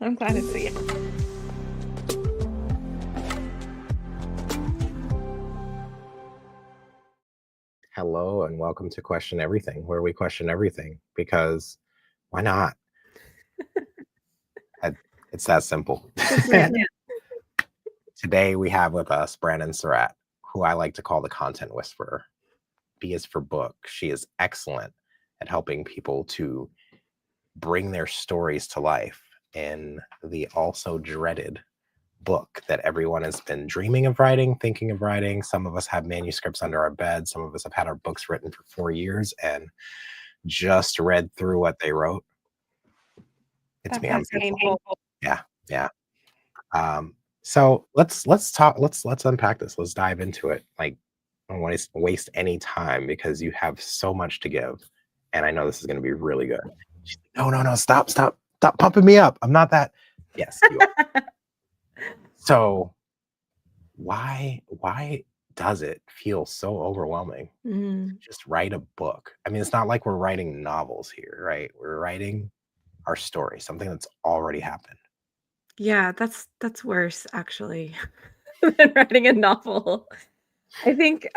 I'm glad to see you. Hello and welcome to Question Everything, where we question everything because why not? I- It's that simple. Good plan. Today we have with us Brannan Sirratt, who I like to call the content whisperer. B is for book. She is excellent at helping people to bring their stories to life in the also dreaded book that everyone has been dreaming of writing, thinking of writing. Some of us have manuscripts under our bed. Some of us have had our books written for 4 years and just read through what they wrote. It's me. I'm That's painful. yeah, yeah. So let's talk. Let's unpack this. Let's dive into it. Like, I don't want to waste any time because you have so much to give, and I know this is going to be really good. She's like, no, no, no! Stop pumping me up. I'm not that. Yes, you are. So why does it feel so overwhelming to Mm. just write a book? I mean, it's not like we're writing novels here, right? We're writing our story, something that's already happened. Yeah, that's worse actually than writing a novel. I think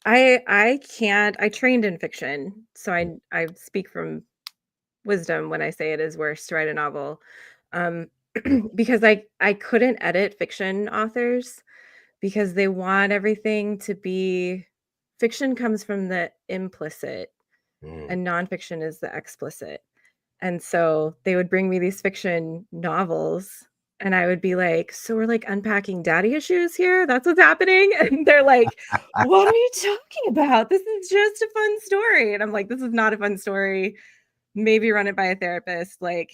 I can't I trained in fiction, so I speak from wisdom when I say it is worse to write a novel. Um because I couldn't edit fiction authors because they want everything to be fiction comes from the implicit Mm. and nonfiction is the explicit. And so they would bring me these fiction novels and I would be like, "So we're like unpacking daddy issues here? That's what's happening?" And they're like, "What are you talking about? This is just a fun story." And I'm like, "This is not a fun story. Maybe run it by a therapist." Like,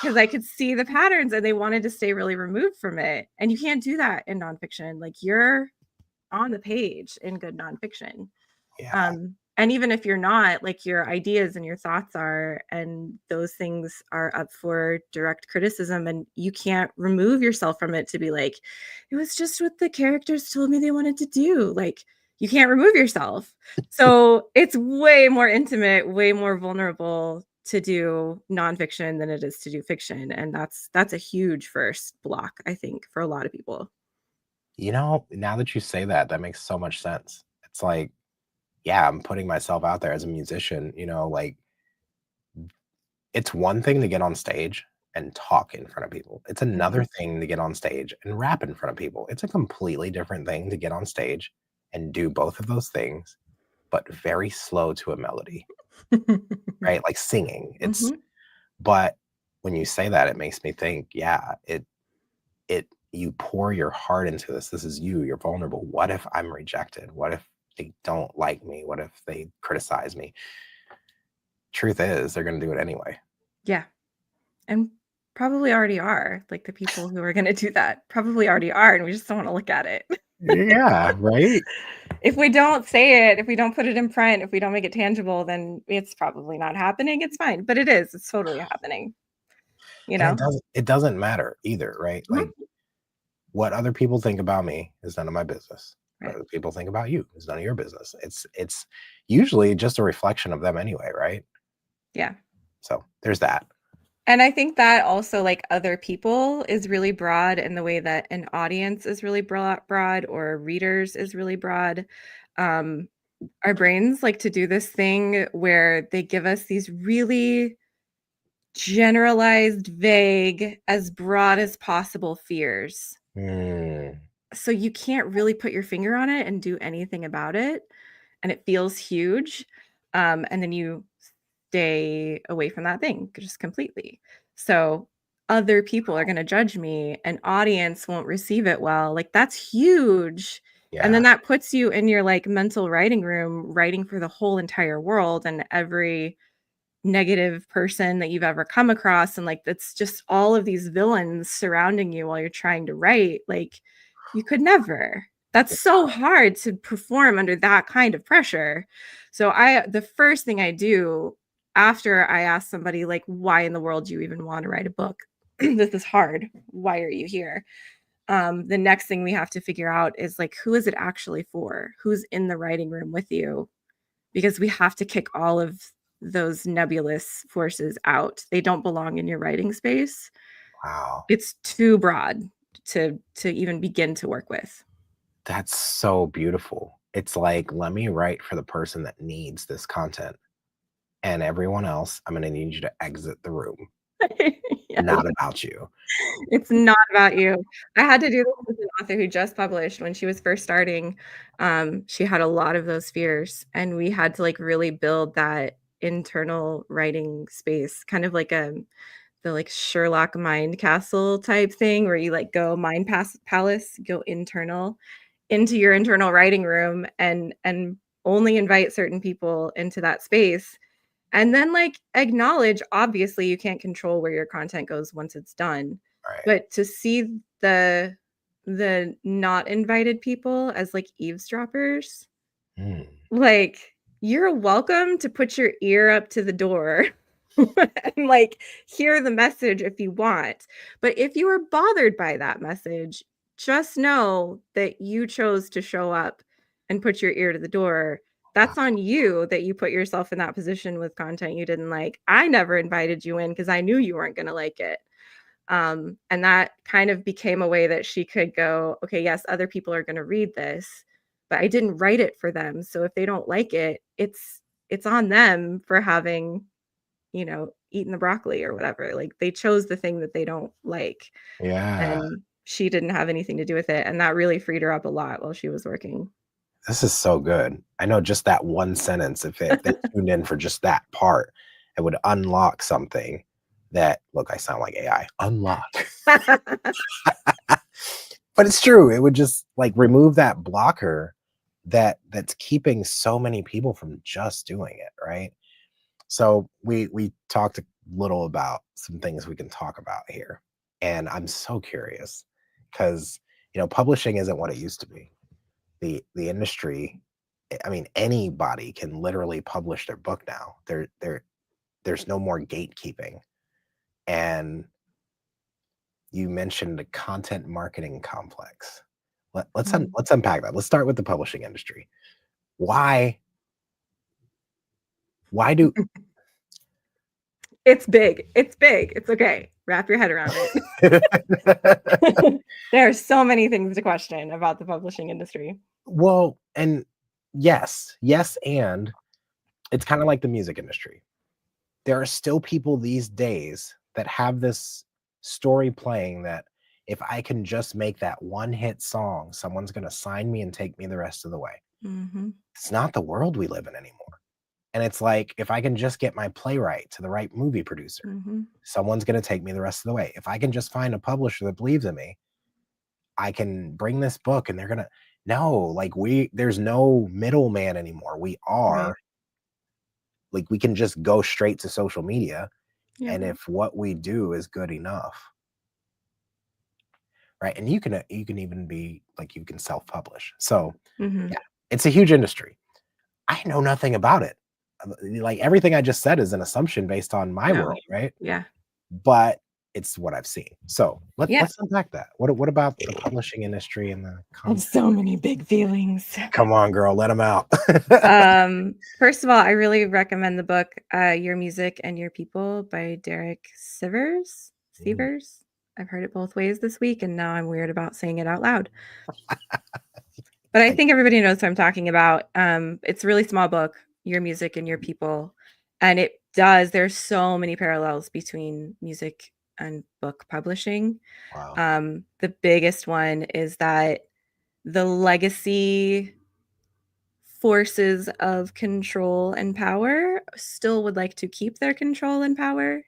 because I could see the patterns and they wanted to stay really removed from it. And you can't do that in nonfiction. Like you're on the page in good nonfiction. Yeah. And even if you're not, like your ideas and your thoughts are, and those things are up for direct criticism, and you can't remove yourself from it to be like, it was just what the characters told me they wanted to do. Like, you can't remove yourself. So it's way more intimate, way more vulnerable to do nonfiction than it is to do fiction. And that's a huge first block, I think, for a lot of people. Now that you say that, that makes so much sense. It's like, yeah, I'm putting myself out there as a musician, like it's one thing to get on stage and talk in front of people. It's another Mhm. thing to get on stage and rap in front of people. It's a completely different thing to get on stage and do both of those things, but very slow to a melody, right? Like singing. Mhm. But when you say that, it makes me think, yeah, you pour your heart into this. This is you. You're vulnerable. What if I'm rejected? What if they don't like me? What if they criticize me? Truth is, they're going to do it anyway. Yeah. And probably already are, like, the people who are gonna do that probably already are, and we just don't wanna look at it. Yeah, right? If we don't say it, if we don't put it in print, if we don't make it tangible, then it's probably not happening, it's fine, but it is, it's totally happening, you And know? it doesn't matter either, right? Like Mhm. what other people think about me is none of my business. What Right. other people think about you is none of your business. It's usually just a reflection of them anyway, right? Yeah. So there's that. And I think that also, like, other people is really broad in the way that an audience is really broad or readers is really broad. Um, our brains like to do this thing where they give us these really generalized, vague, as broad as possible fears. Mm, So you can't really put your finger on it and do anything about it, and it feels huge, and then you stay away from that thing just completely. So other people are gonna judge me, an audience won't receive it well, like, that's huge, and then yeah. that puts you in your, like, mental writing room, writing for the whole entire world and every negative person that you've ever come across, and like that's just all of these villains surrounding you while you're trying to write. Like, you could never. That's so hard to perform under that kind of pressure. So I the first thing I do after I ask somebody, like, why in the world do you even want to write a book? This is hard, why are you here? The next thing we have to figure out is, like, who is it actually for? Who's in the writing room with you? Because we have to kick all of those nebulous forces out. They don't belong in your writing space. Wow. It's too broad to even begin to work with. That's so beautiful. It's like, let me write for the person that needs this content. And everyone else, I'm gonna need you to exit the room. Yes. Not about you. It's not about you. I had to do this with an author who just published. When she was first starting, she had a lot of those fears, and we had to, like, really build that internal writing space, kind of like, the, like, Sherlock mind castle type thing where you, like, go mind palace, go internal into your internal writing room and only invite certain people into that space, and then, like, acknowledge, obviously, you can't control where your content goes once it's done, Right. but to see the not invited people as, like, eavesdroppers, Mm, like, you're welcome to put your ear up to the door and, like, hear the message if you want, but if you are bothered by that message, just know that you chose to show up and put your ear to the door. wow. That's on you that you put yourself in that position with content you didn't like. I never invited you in because I knew you weren't gonna like it. And that kind of became a way that she could go, okay, yes, other people are going to read this, but I didn't write it for them. So if they don't like it, it's on them for having, eaten the broccoli or whatever. Like they chose the thing that they don't like. Yeah. And she didn't have anything to do with it. And that really freed her up a lot while she was working. This is so good. I know just that one sentence, if they tuned in for just that part, it would unlock something that look, I sound like AI. Unlock. But it's true. It would just like remove that blocker that's keeping so many people from just doing it, right? So we talked a little about some things we can talk about here. And I'm so curious because publishing isn't what it used to be. The industry, I mean, anybody can literally publish their book now. There's no more gatekeeping. And you mentioned the content marketing complex. Mhm. Let's unpack that. Let's start with the publishing industry. Why do It's big. It's big. It's okay. Wrap your head around it. There are so many things to question about the publishing industry. well, and yes, and it's kind of like the music industry. There are still people these days that have this story playing that if I can just make that one hit song, someone's going to sign me and take me the rest of the way. Mhm. It's not the world we live in anymore. And it's like, if I can just get my playwright to the right movie producer, Mhm. someone's going to take me the rest of the way. If I can just find a publisher that believes in me, I can bring this book and they're going to, no, like there's no middleman anymore. We Right. are like, we can just go straight to social media. Yep. And if what we do is good enough, right? And you can even be like, you can self-publish. So Mhm. yeah, it's a huge industry. I know nothing about it. Like everything I just said is an assumption based on my No. world, right? Yeah. But it's what I've seen. So Yeah. let's unpack that. What about the publishing industry and the I have content? so many big feelings. Come on, girl, let them out. First of all, I really recommend the book, Your Music and Your People by Derek Sivers. Mm, Sievers? I've heard it both ways this week, and now I'm weird about saying it out loud. But I I- think everybody knows what I'm talking about. It's a really small book, Your Music and Your People. And there's so many parallels between music and book publishing. wow. The biggest one is that the legacy forces of control and power still would like to keep their control and power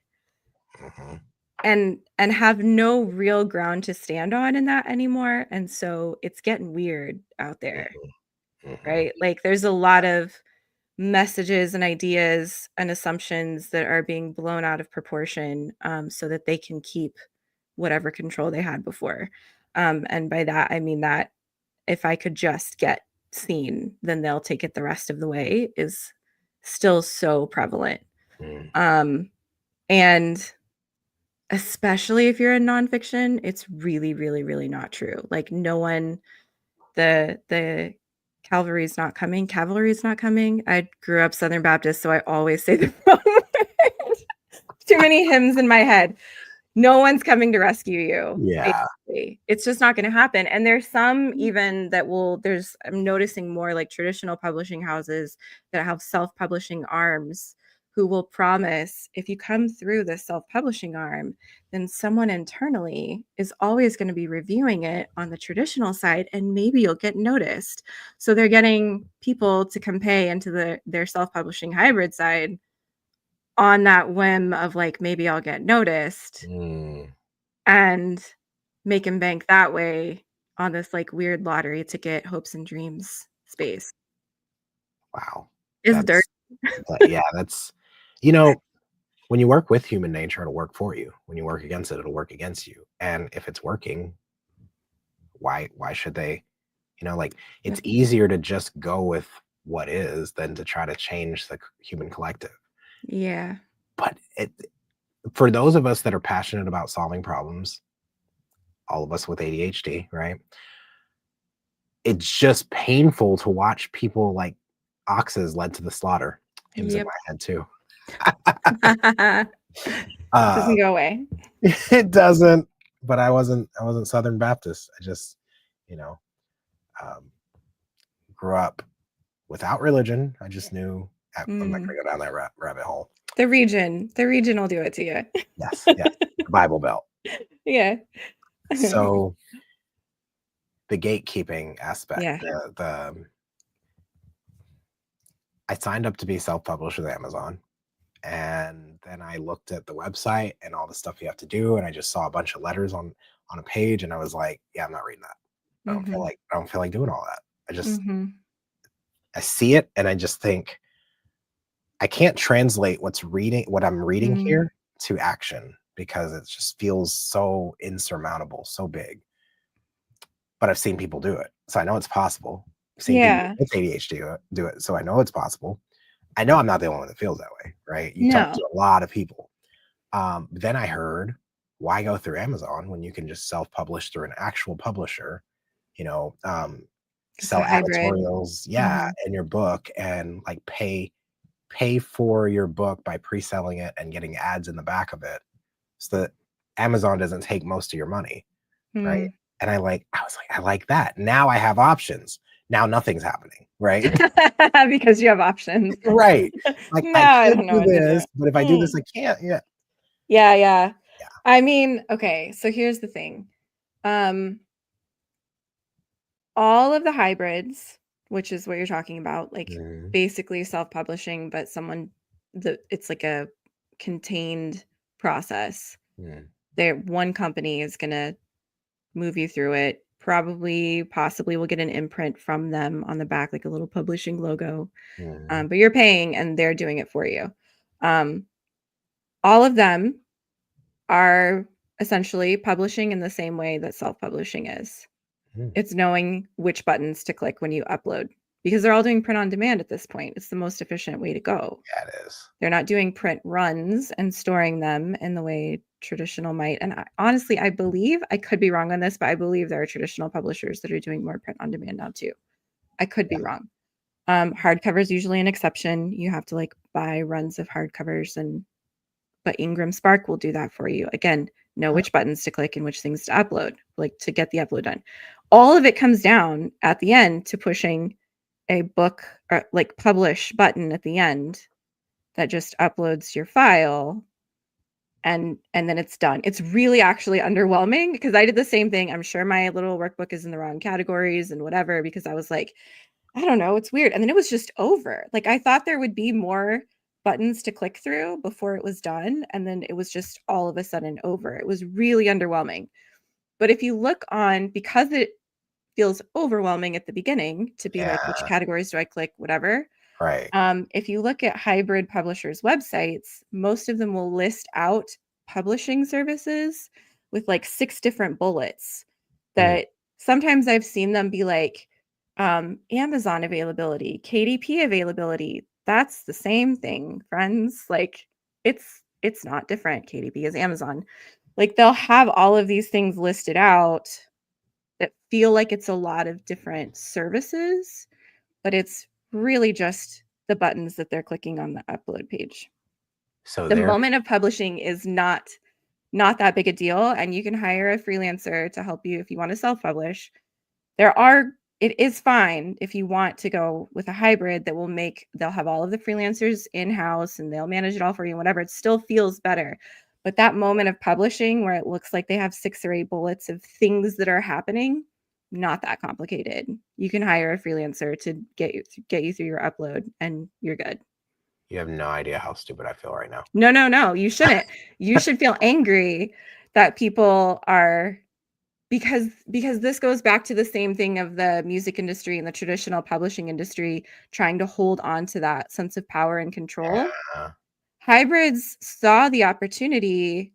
Mhm, and have no real ground to stand on in that anymore, and so it's getting weird out there, mhm, mhm. right? Like there's a lot of messages and ideas and assumptions that are being blown out of proportion, so that they can keep whatever control they had before, and by that I mean that if I could just get seen, then they'll take it the rest of the way is still so prevalent. Mm, Um, and especially if you're in nonfiction, it's really, really, really not true. Like no one, the Calvary's not coming. Cavalry's not coming. I grew up Southern Baptist, so I always say the wrong word. Too many hymns in my head. No one's coming to rescue you. Yeah. Basically. It's just not going to happen. And there's some even that I'm noticing more like traditional publishing houses that have self-publishing arms who will promise if you come through the self-publishing arm, then someone internally is always going to be reviewing it on the traditional side and maybe you'll get noticed. So they're getting people to come pay into their self-publishing hybrid side on that whim of like maybe I'll get noticed and make him bank that way on this like weird lottery ticket hopes and dreams space. Wow. Is dirt. Yeah, that's, you know, when you work with human nature, it'll work for you. When you work against it, it'll work against you. And if it's working, why should they, like it's easier to just go with what is than to try to change the human collective. Yeah. But for those of us that are passionate about solving problems, all of us with ADHD, right? It's just painful to watch people like oxes led to the slaughter. Hymns in my head too. Doesn't go away. It doesn't, but I wasn't Southern Baptist. I just, grew up without religion. I just knew I'm not gonna go down that rabbit hole. The region will do it to you. Yes, the Bible Belt. Yeah. So the gatekeeping aspect, I signed up to be self-published with Amazon. And then I looked at the website and all the stuff you have to do. And I just saw a bunch of letters on a page. And I was like, yeah, I'm not reading that. I don't feel like doing all that. I see it. And I just think I can't translate what I'm reading here to action because it just feels so insurmountable, so big. But I've seen people do it. So I know it's possible. I've seen people with ADHD do it. So I know it's possible. I know I'm not the only one that feels that way, right? You talk to a lot of people. Then I heard, why go through Amazon when you can just self-publish through an actual publisher, sell editorials, in your book and like pay for your book by pre-selling it and getting ads in the back of it so that Amazon doesn't take most of your money, right? And I was like, I like that. Now I have options. Now nothing's happening, right? Because you have options. Right. Like I could do this, but if I do this, I can't. Yeah. I mean, okay, so here's the thing. All of the hybrids, which is what you're talking about, like basically self-publishing, but it's like a contained process. One company is gonna move you through it. Possibly will get an imprint from them on the back, like a little publishing logo. But you're paying and they're doing it for you. All of them are essentially publishing in the same way that self-publishing is. It's knowing which buttons to click when you upload because they're all doing print on demand at this point. It's the most efficient way to go. Yeah, it is. They're not doing print runs and storing them in the way traditional might. And honestly, I believe, I could be wrong on this, but I believe there are traditional publishers that are doing more print on demand now too. I could be wrong. Hardcover is usually an exception. You have to like buy runs of hardcovers but Ingram Spark will do that for you. Again, know which buttons to click and which things to upload, like to get the upload done. All of it comes down at the end to pushing a book or like publish button at the end that just uploads your file and then it's done. It's really actually underwhelming because I did the same thing. I'm sure my little workbook is in the wrong categories and whatever because I was like, I don't know, it's weird. And then it was just over. Like I thought there would be more buttons to click through before it was done. And then it was just all of a sudden over. It was really underwhelming. But if you look on, because it feels overwhelming at the beginning to be like, which categories do I click, whatever. Right. If you look at hybrid publishers' websites, most of them will list out publishing services with like 6 different bullets that sometimes I've seen them be like, Amazon availability, KDP availability. That's the same thing, friends. Like it's not different. KDP is Amazon. Like they'll have all of these things listed out that feel like it's a lot of different services but it's really just the buttons that they're clicking on the upload page. So The they're moment of publishing is not that big a deal, and you can hire a freelancer to help you if you want to self-publish. It is fine if you want to go with a hybrid that they'll have all of the freelancers in-house and they'll manage it all for you, whatever. It still feels better. But that moment of publishing where it looks like they have 6 or 8 bullets of things that are happening, not that complicated. You can hire a freelancer to get you through your upload and you're good. You have no idea how stupid I feel right now. No, you shouldn't. You should feel angry that people are because this goes back to the same thing of the music industry and the traditional publishing industry trying to hold on to that sense of power and control. Yeah. Hybrids saw the opportunity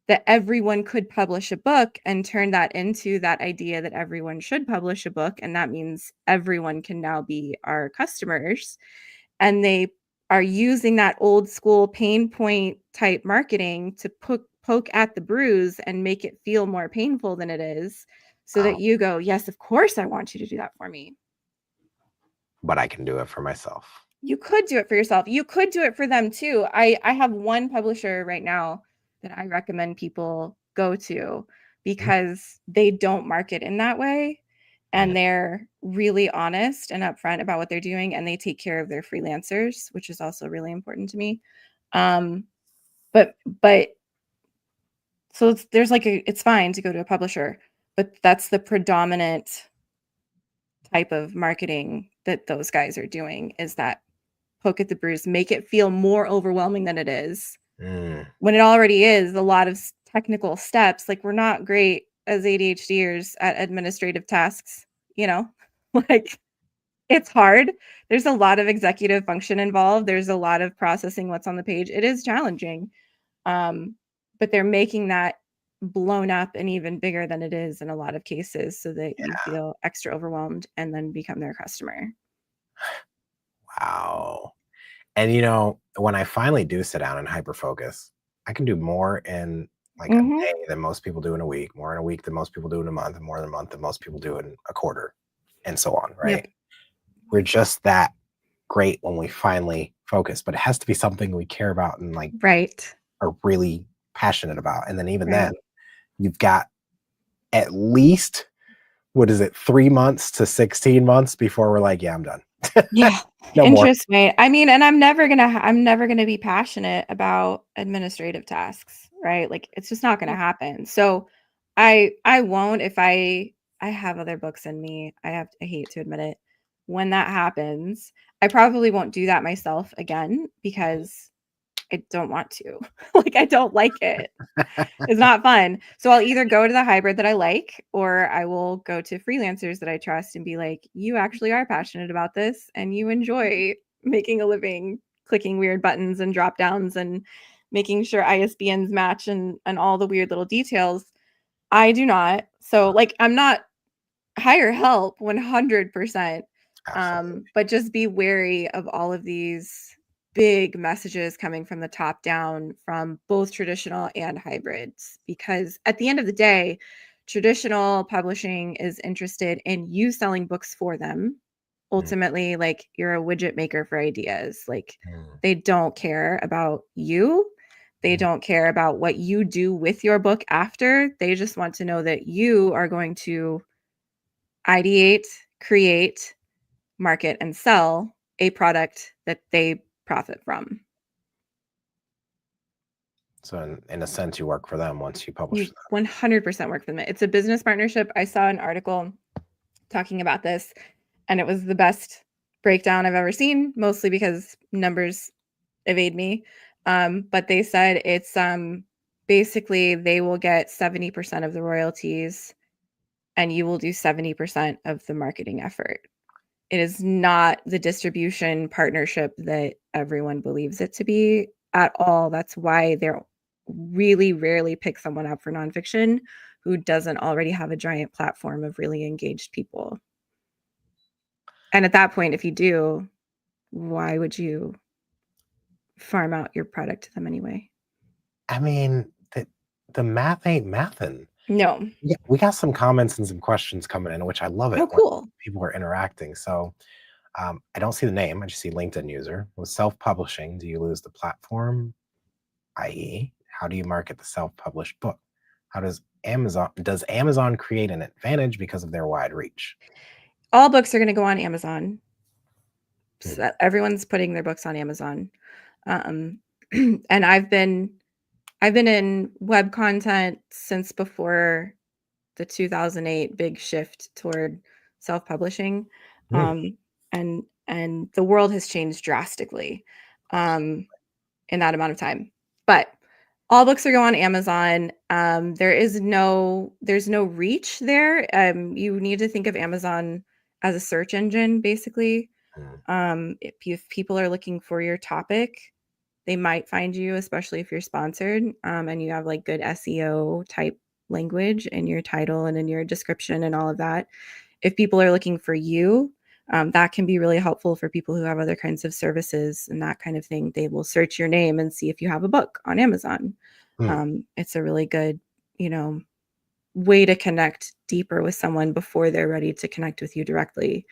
that everyone could publish a book and turn that into that idea that everyone should publish a book, and that means everyone can now be our customers. And they are using that old school pain point type marketing to poke at the bruise and make it feel more painful than it is, so Oh, that you go, yes, of course I want you to do that for me. but I can do it for myself. You could do it for yourself. You could do it for them too. I have one publisher right now that I recommend people go to because they don't market in that way, Mm. and they're really honest and upfront about what they're doing, and they take care of their freelancers, which is also really important to me. Um, but so it's fine to go to a publisher, but that's the predominant type of marketing that those guys are doing, is that poke at the bruise, make it feel more overwhelming than it is, Mm. when it already is a lot of technical steps. Like, we're not great as ADHDers at administrative tasks, you know? Like, it's hard. There's a lot of executive function involved. There's a lot of processing what's on the page. It is challenging. But they're making that blown up and even bigger than it is in a lot of cases, so that you feel extra overwhelmed and then become their customer. Wow. And when I finally do sit down and hyper focus, I can do more in like a Mhm. day than most people do in a week, more in a week than most people do in a month, and more in a month than most people do in a quarter, and so on, right? Yep. We're just that great when we finally focus, but it has to be something we care about and like Right. are really passionate about. And then even then, Right. you've got at least, what is it, 3 months to 16 months before we're like, yeah, I'm done. Yeah. No more. Interesting. I mean, and I'm never gonna be passionate about administrative tasks, right? Like, it's just not gonna happen. So I won't. If I have other books in me, I hate to admit it. When that happens, I probably won't do that myself again because I don't want to. Like, I don't like it. It's not fun. So I'll either go to the hybrid that I like, or I will go to freelancers that I trust and be like, you actually are passionate about this and you enjoy making a living clicking weird buttons and drop downs and making sure ISBNs match and all the weird little details. I do not. So, like, I'm not. Hire help 100%. Absolutely. But just be wary of all of these big messages coming from the top down from both traditional and hybrids, because at the end of the day, traditional publishing is interested in you selling books for them. Mm, Ultimately, like, you're a widget maker for ideas. Like, mm, they don't care about you. They mm. don't care about what you do with your book after. They just want to know that you are going to ideate, create, market, and sell a product that they profit from. So in a sense, you work for them once you publish You 100% work for them. It's a business partnership. I saw an article talking about this, and it was the best breakdown I've ever seen, mostly because numbers evade me. But they said it's basically they will get 70% of the royalties and you will do 70% of the marketing effort. It is not the distribution partnership that everyone believes it to be at all. That's why they're really rarely pick someone up for nonfiction who doesn't already have a giant platform of really engaged people. And at that point, if you do, why would you farm out your product to them anyway? I mean, the math ain't mathin'. No. Yeah, we got some comments and some questions coming in, which I love it Oh, when cool. people are interacting. So I don't see the name. I just see LinkedIn user. With self-publishing, do you lose the platform? I.e., how do you market the self-published book? How does Amazon create an advantage because of their wide reach? All books are going to go on Amazon. Hmm. So everyone's putting their books on Amazon. And I've been in web content since before the 2008 big shift toward self-publishing. Hmm. And the world has changed drastically in that amount of time. But all books are going on Amazon. There's no reach there. You need to think of Amazon as a search engine, basically. Hmm. If people are looking for your topic, they might find you, especially if you're sponsored, and you have like good SEO type language in your title and in your description and all of that. If people are looking for you, that can be really helpful for people who have other kinds of services and that kind of thing. They will search your name and see if you have a book on Amazon. Hmm. It's a really good, way to connect deeper with someone before they're ready to connect with you directly.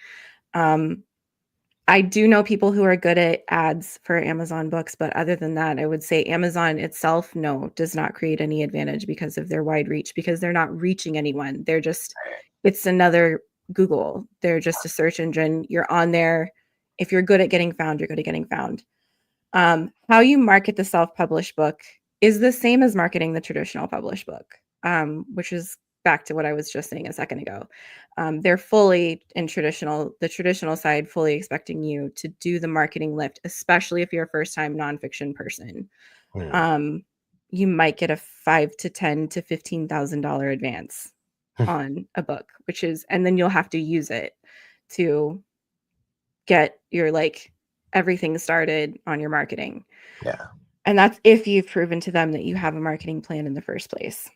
I do know people who are good at ads for Amazon books, but other than that, I would say Amazon itself, no, does not create any advantage because of their wide reach, because they're not reaching anyone. It's another Google. They're just a search engine. You're on there. If you're good at getting found, you're good at getting found. How you market the self-published book is the same as marketing the traditional published book, which is back to what I was just saying a second ago. They're fully the traditional side, fully expecting you to do the marketing lift, especially if you're a first-time nonfiction person. Hmm. You might get a $5,000 to $10,000 to $15,000 advance Hmm. on a book, and then you'll have to use it to get your everything started on your marketing. Yeah. And that's if you've proven to them that you have a marketing plan in the first place.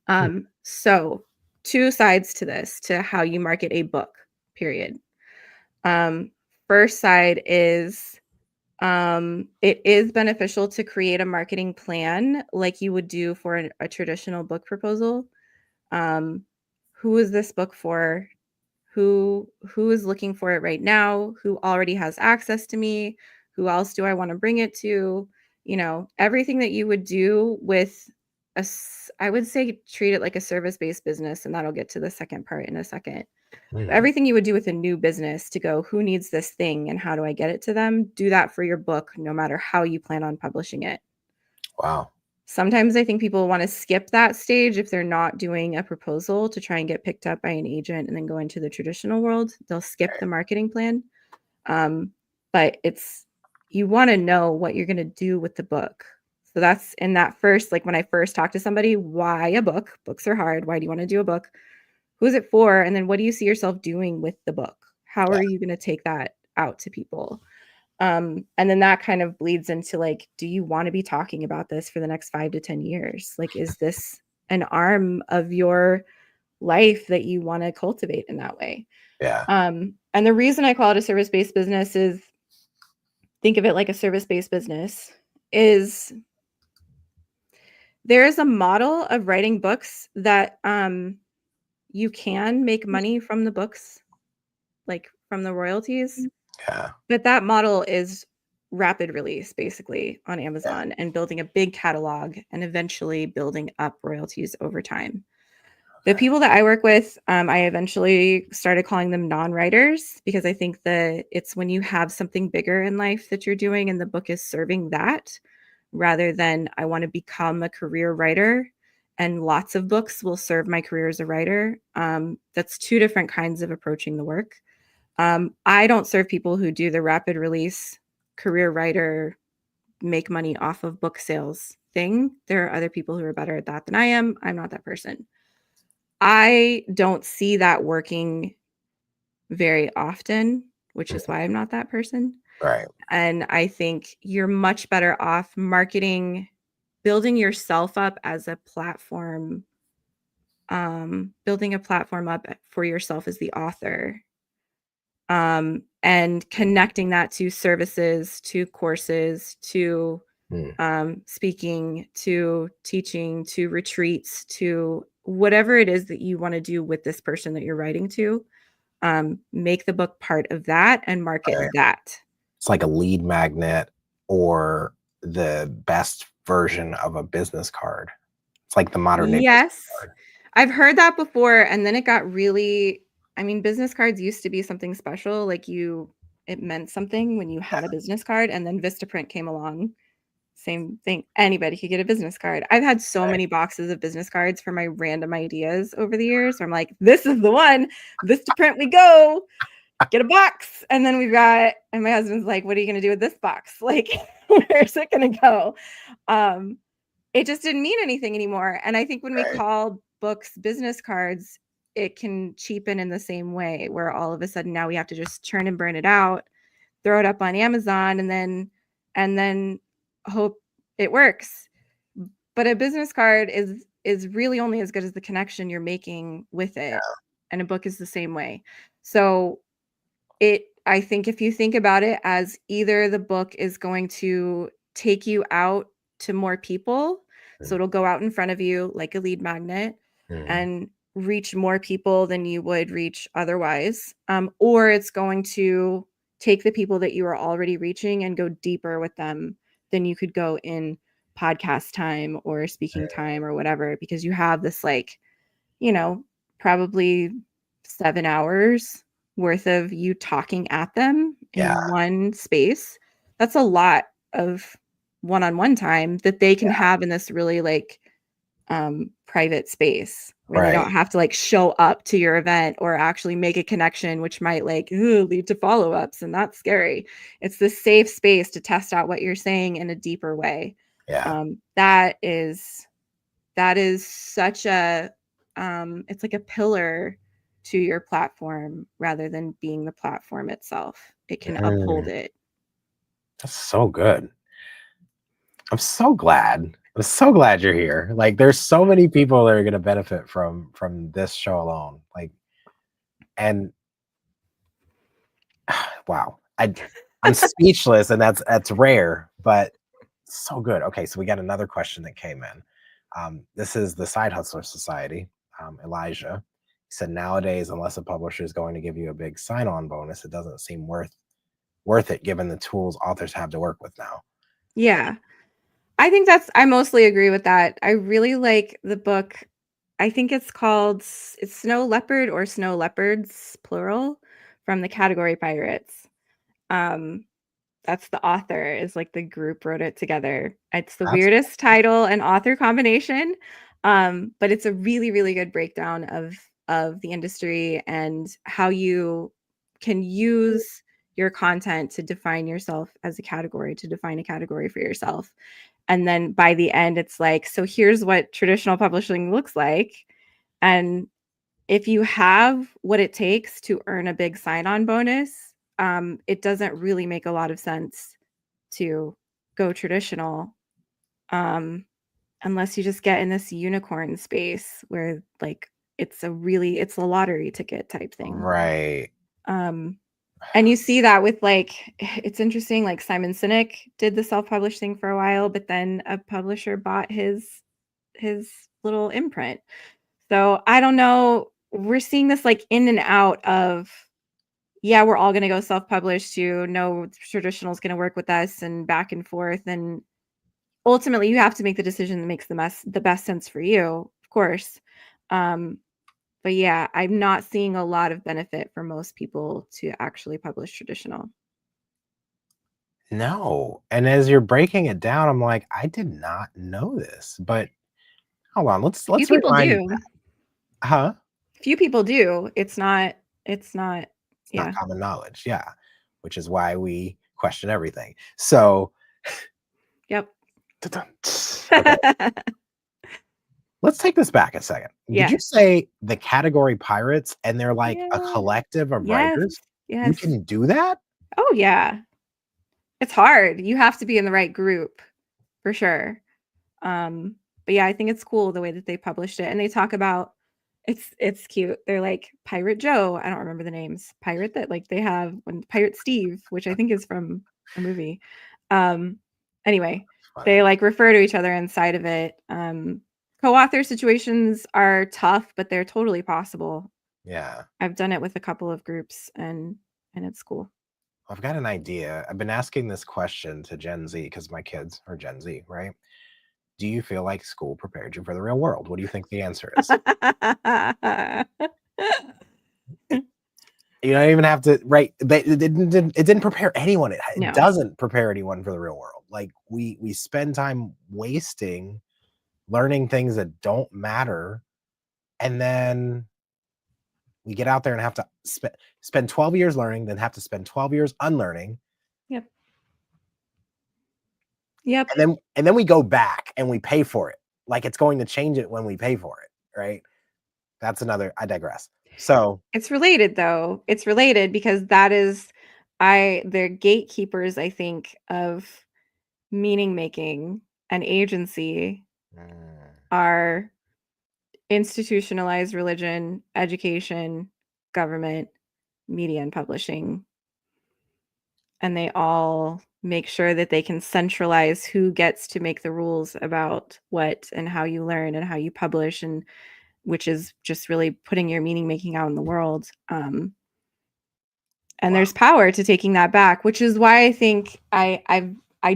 Hmm. So two sides to this, to how you market a book, period. First side is it is beneficial to create a marketing plan like you would do for a traditional book proposal. Who is this book for? Who is looking for it right now? Who already has access to me? Who else do I want to bring it to? Everything that you would do with I would say treat it like a service-based business, and that'll get to the second part in a second. Hmm. Everything you would do with a new business to go, who needs this thing and how do I get it to them? Do that for your book, no matter how you plan on publishing it. Wow. Sometimes I think people want to skip that stage if they're not doing a proposal to try and get picked up by an agent and then go into the traditional world. They'll skip the marketing plan. But you want to know what you're going to do with the book. So that's in that first, like when I first talk to somebody, why a book? Books are hard. Why do you want to do a book? Who's it for? And then what do you see yourself doing with the book? How Yeah. are you going to take that out to people? And then that kind of bleeds into do you want to be talking about this for the next 5 to 10 years? Is this an arm of your life that you want to cultivate in that way? Yeah. And the reason I call it a service-based business is, think of it like a service-based business, is there is a model of writing books that you can make money from the books, like from the royalties. Yeah. But that model is rapid release, basically, on Yeah. Amazon, and building a big catalog and eventually building up royalties over time. The Okay. people that I work with, I eventually started calling them non-writers, because I think that it's when you have something bigger in life that you're doing and the book is serving that, rather than I want to become a career writer and lots of books will serve my career as a writer. That's two different kinds of approaching the work. I don't serve people who do the rapid release career writer, make money off of book sales thing. There are other people who are better at that than I am. I'm not that person. I don't see that working very often, which is Hmm. why I'm not that person. Right. And I think you're much better off marketing, building yourself up as a platform, building a platform up for yourself as the author, and connecting that to services, to courses, to Hmm. speaking, to teaching, to retreats, to whatever it is that you want to do with this person that you're writing to. make the book part of that and market Right. that. It's like a lead magnet or the best version of a business card. It's like the modern day business Yes. card. I've heard that before, and then it got really, I mean, business cards used to be something special, like, it meant something when you had a business card, and then Vistaprint came along, same thing, anybody could get a business card. I've had so Right. many boxes of business cards for my random ideas over the years, where I'm like, "This is the one, Vistaprint we go, get a box," and then and my husband's like, "What are you gonna do with this box? Like, where's it gonna go?" Um, it just didn't mean anything anymore, and I think when we Right. call books business cards, it can cheapen in the same way, where all of a sudden now we have to just churn and burn it out, throw it up on Amazon, and then hope it works. But a business card is really only as good as the connection you're making with it, and a book is the same way. So I think if you think about it as either the book is going to take you out to more people, so it'll go out in front of you like a lead magnet Mhm. and reach more people than you would reach otherwise, or it's going to take the people that you are already reaching and go deeper with them than you could go in podcast time or speaking time or whatever, because you have this, like, you know, probably 7 hours worth of you talking at them Yeah. in one space. That's a lot of one-on-one time that they can have in this really, like, private space where they Right. don't have to, like, show up to your event or actually make a connection, which might, like, lead to follow-ups, and that's scary. It's this safe space to test out what you're saying in a deeper way. Yeah. That is such a, it's like a pillar to your platform rather than being the platform itself. It can uphold Mm, it. that's so good. I'm so glad. I'm so glad you're here. Like, there's so many people that are going to benefit from this show alone. Like, and wow, I'm speechless, and that's rare, but so good. Okay, so we got another question that came in. This is the Side Hustler Society. Elijah, he said, nowadays, unless a publisher is going to give you a big sign-on bonus, it doesn't seem worth it given the tools authors have to work with now. Yeah. I mostly agree with that. I really like the book. I think it's Snow Leopard or Snow Leopards, plural, from the Category Pirates. Um, That's the author, is like the group wrote it together. It's the That's weirdest title and author combination, but it's a really, really good breakdown of the industry and how you can use your content to define yourself as a category, to define a category for yourself. And then by the end, it's like, so here's what traditional publishing looks like. And if you have what it takes to earn a big sign-on bonus, it doesn't really make a lot of sense to go traditional, um, unless you just get in this unicorn space where, like, it's a lottery ticket type thing. right. Um, and you see that with, like, it's interesting, like Simon Sinek did the self-published thing for a while, but then a publisher bought his little imprint. So I don't know. We're seeing this, like, in and out of, yeah, we're all gonna go self-publish to no, traditional is gonna work with us, and back and forth. And ultimately you have to make the decision that makes the best sense for you, of course. Um, but yeah, I'm not seeing a lot of benefit for most people to actually publish traditional. No. And as you're breaking it down, I'm like, I did not know this. But hold on, Few let's people rewind. do. Huh? Few people do. It's not It's not yeah. common knowledge. Yeah. Which is why we question everything. So Yep. okay, let's take this back a second. Did Yeah. you say the category pirates and they're like a Yeah. collective of Yes. writers? You Yes. can do that? Oh, yeah. It's hard. You have to be in the right group for sure. Um, but yeah, I think it's cool the way that they published it, and they talk about, it's cute. They're like Pirate Joe. I don't remember the names. Pirate that, like, they have when Pirate Steve, which I think is from a movie. Um, anyway, Funny. they, like, refer to each other inside of it. Co-author situations are tough, but they're totally possible. Yeah. I've done it with a couple of groups, and it's cool. I've got an idea. I've been asking this question to Gen Z because my kids are Gen Z, right? Do you feel like school prepared you for the real world? What do you think the answer is? You don't even have to, right? It didn't prepare anyone. It No. doesn't prepare anyone for the real world. Like we spend time wasting learning things that don't matter, and then we get out there and have to spend 12 years learning, then have to spend 12 years unlearning, Yep. Yep. and then we go back and we pay for it. Like it's going to change it when we pay for it, right? That's another. I digress. So It's related though. It's related because that is they're gatekeepers, I think, of meaning making and agency mm, are institutionalized religion, education, government, media and publishing. And they all make sure that they can centralize who gets to make the rules about what and how you learn and how you publish, and which is just really putting your meaning making out in the world. And wow. there's power to taking that back, which is why I think I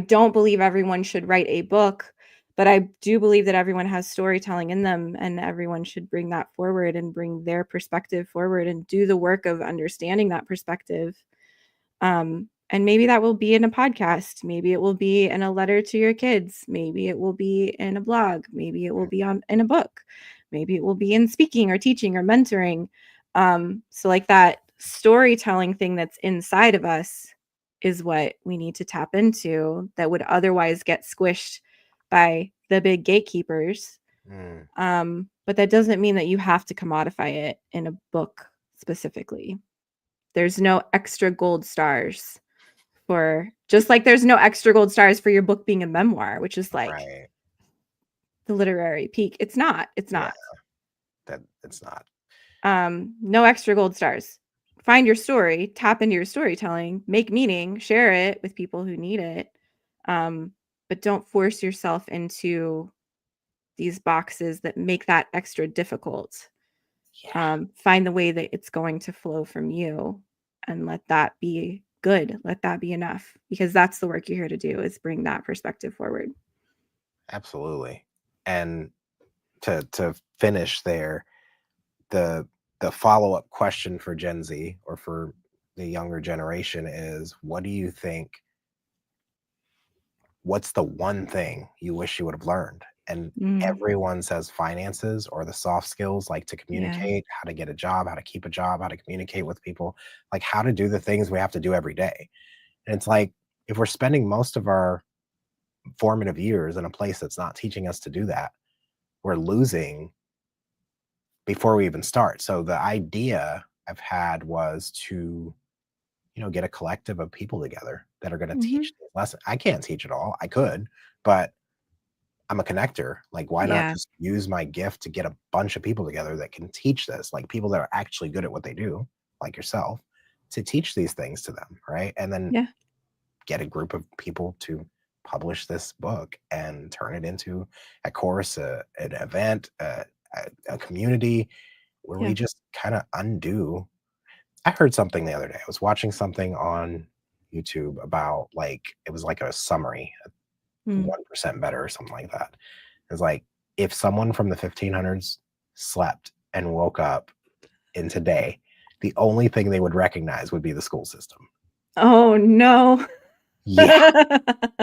don't believe everyone should write a book, but I do believe that everyone has storytelling in them, and everyone should bring that forward and bring their perspective forward and do the work of understanding that perspective. And maybe that will be in a podcast. Maybe it will be in a letter to your kids. Maybe it will be in a blog. Maybe it will be in a book. Maybe it will be in speaking or teaching or mentoring. So like that storytelling thing that's inside of us is what we need to tap into that would otherwise get squished by the big gatekeepers. Mm, But that doesn't mean that you have to commodify it in a book specifically. There's no extra gold stars for, just like there's no extra gold stars for your book being a memoir, which is like right. the literary peak. It's not. It's Yeah. not. That it's not. No extra gold stars. Find your story, tap into your storytelling, make meaning, share it with people who need it. But don't force yourself into these boxes that make that extra difficult. Yeah. Find the way that it's going to flow from you, and let that be good. Let that be enough, because that's the work you're here to do, is bring that perspective forward. Absolutely. And to finish there, the the follow-up question for Gen Z or for the younger generation is, what do you think, what's the one thing you wish you would have learned? And Mm, everyone says finances or the soft skills, like to yeah. communicate, how to get a job, how to keep a job, how to communicate with people, like how to do the things we have to do every day. And it's like, if we're spending most of our formative years in a place that's not teaching us to do that, we're losing before we even start. So the idea I've had was to, get a collective of people together that are going to Mhm. teach these lessons. I can't teach it all. I could, but I'm a connector. Like, why not Yeah. just use my gift to get a bunch of people together that can teach this, like people that are actually good at what they do, like yourself, to teach these things to them, right? And then Yeah. get a group of people to publish this book and turn it into a course, an event, a community where we Yeah. just kind of undo. I heard something the other day. I was watching something on YouTube about, like, it was like a summary, Mm. 1% better or something like that. It's like, if someone from the 1500s slept and woke up in today, the only thing they would recognize would be the school system. Oh, no. Yeah,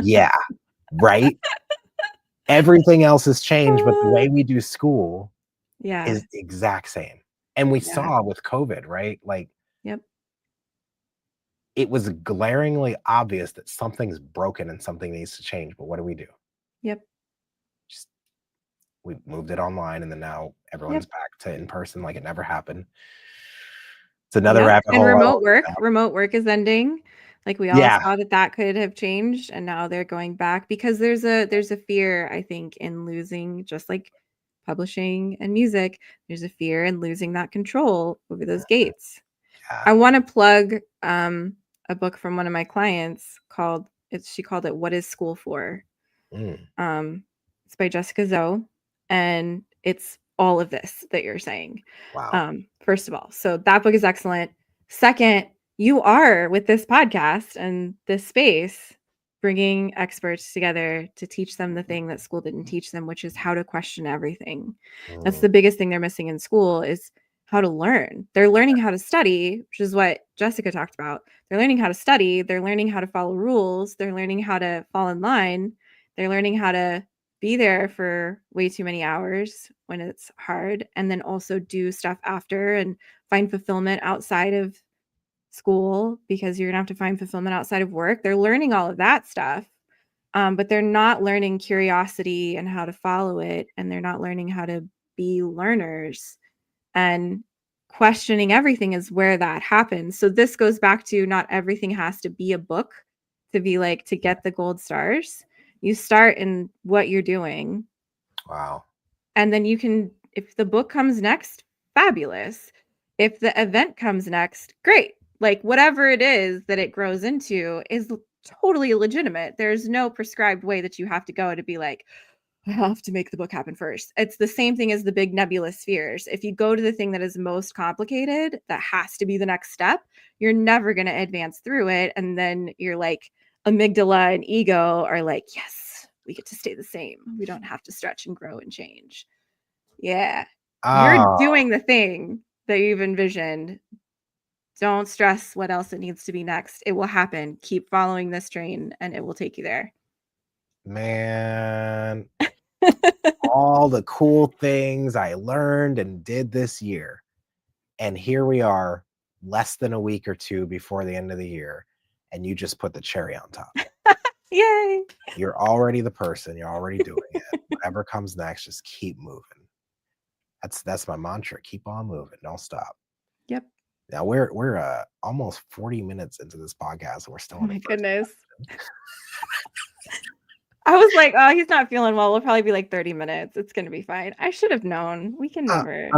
yeah, right? Everything else has changed, but the way we do school Yeah. is the exact same. And we Yeah. saw with COVID, right? Like, Yep. it was glaringly obvious that something's broken and something needs to change. But what do? Yep. Just we moved it online, and then now Yep. everyone's back to in person like it never happened. It's another Yep. rabbit And hole I won't go down. remote work is ending. Like, we all Yeah. saw that that could have changed, and now they're going back because there's a fear, I think, in losing, just like publishing and music, there's a fear in losing that control over those gates. Yeah. I wanna plug, a book from one of my clients she called it "What is School For?" Mm, Um, it's by Jessica Zoe, and it's all of this that you're saying. Wow. First of all, so that book is excellent. Second, you are with this podcast and this space bringing experts together to teach them the thing that school didn't teach them, which is how to question everything. That's Mm, the biggest thing they're missing in school is how to learn. They're learning how to study, which is what Jessica talked about. They're learning how to study, they're learning how to follow rules, they're learning how to fall in line, they're learning how to be there for way too many hours when it's hard, and then also do stuff after and find fulfillment outside of school, because you're gonna have to find fulfillment outside of work. They're learning all of that stuff, but they're not learning curiosity and how to follow it, and they're not learning how to be learners. And questioning everything is where that happens. So this goes back to not everything has to be a book to be like to get the gold stars. You start in what you're doing, wow. and then you can, if the book comes next, fabulous. If the event comes next, great. Like whatever it is that it grows into is totally legitimate. There's no prescribed way that you have to go to be like, I have to make the book happen first. It's the same thing as the big nebulous spheres. If you go to the thing that is most complicated, that has to be the next step, you're never going to advance through it. And then you're like, amygdala and ego are like, yes, we get to stay the same. We don't have to stretch and grow and change. Yeah. You're Oh, doing the thing that you've envisioned. Don't stress what else it needs to be next. It will happen. Keep following this train and it will take you there. man. All the cool things I learned and did this year. And here we are, less than a week or two before the end of the year, and you just put the cherry on top. Yay. You're already the person, you're already doing it. Whatever comes next, just keep moving. That's my mantra. Keep on moving. Don't stop. Yep. Now we're almost 40 minutes into this podcast and we're still Oh on the my first goodness. question. I was like, oh, he's not feeling well. We'll probably be like 30 minutes. It's going to be fine. I should have known. We can never.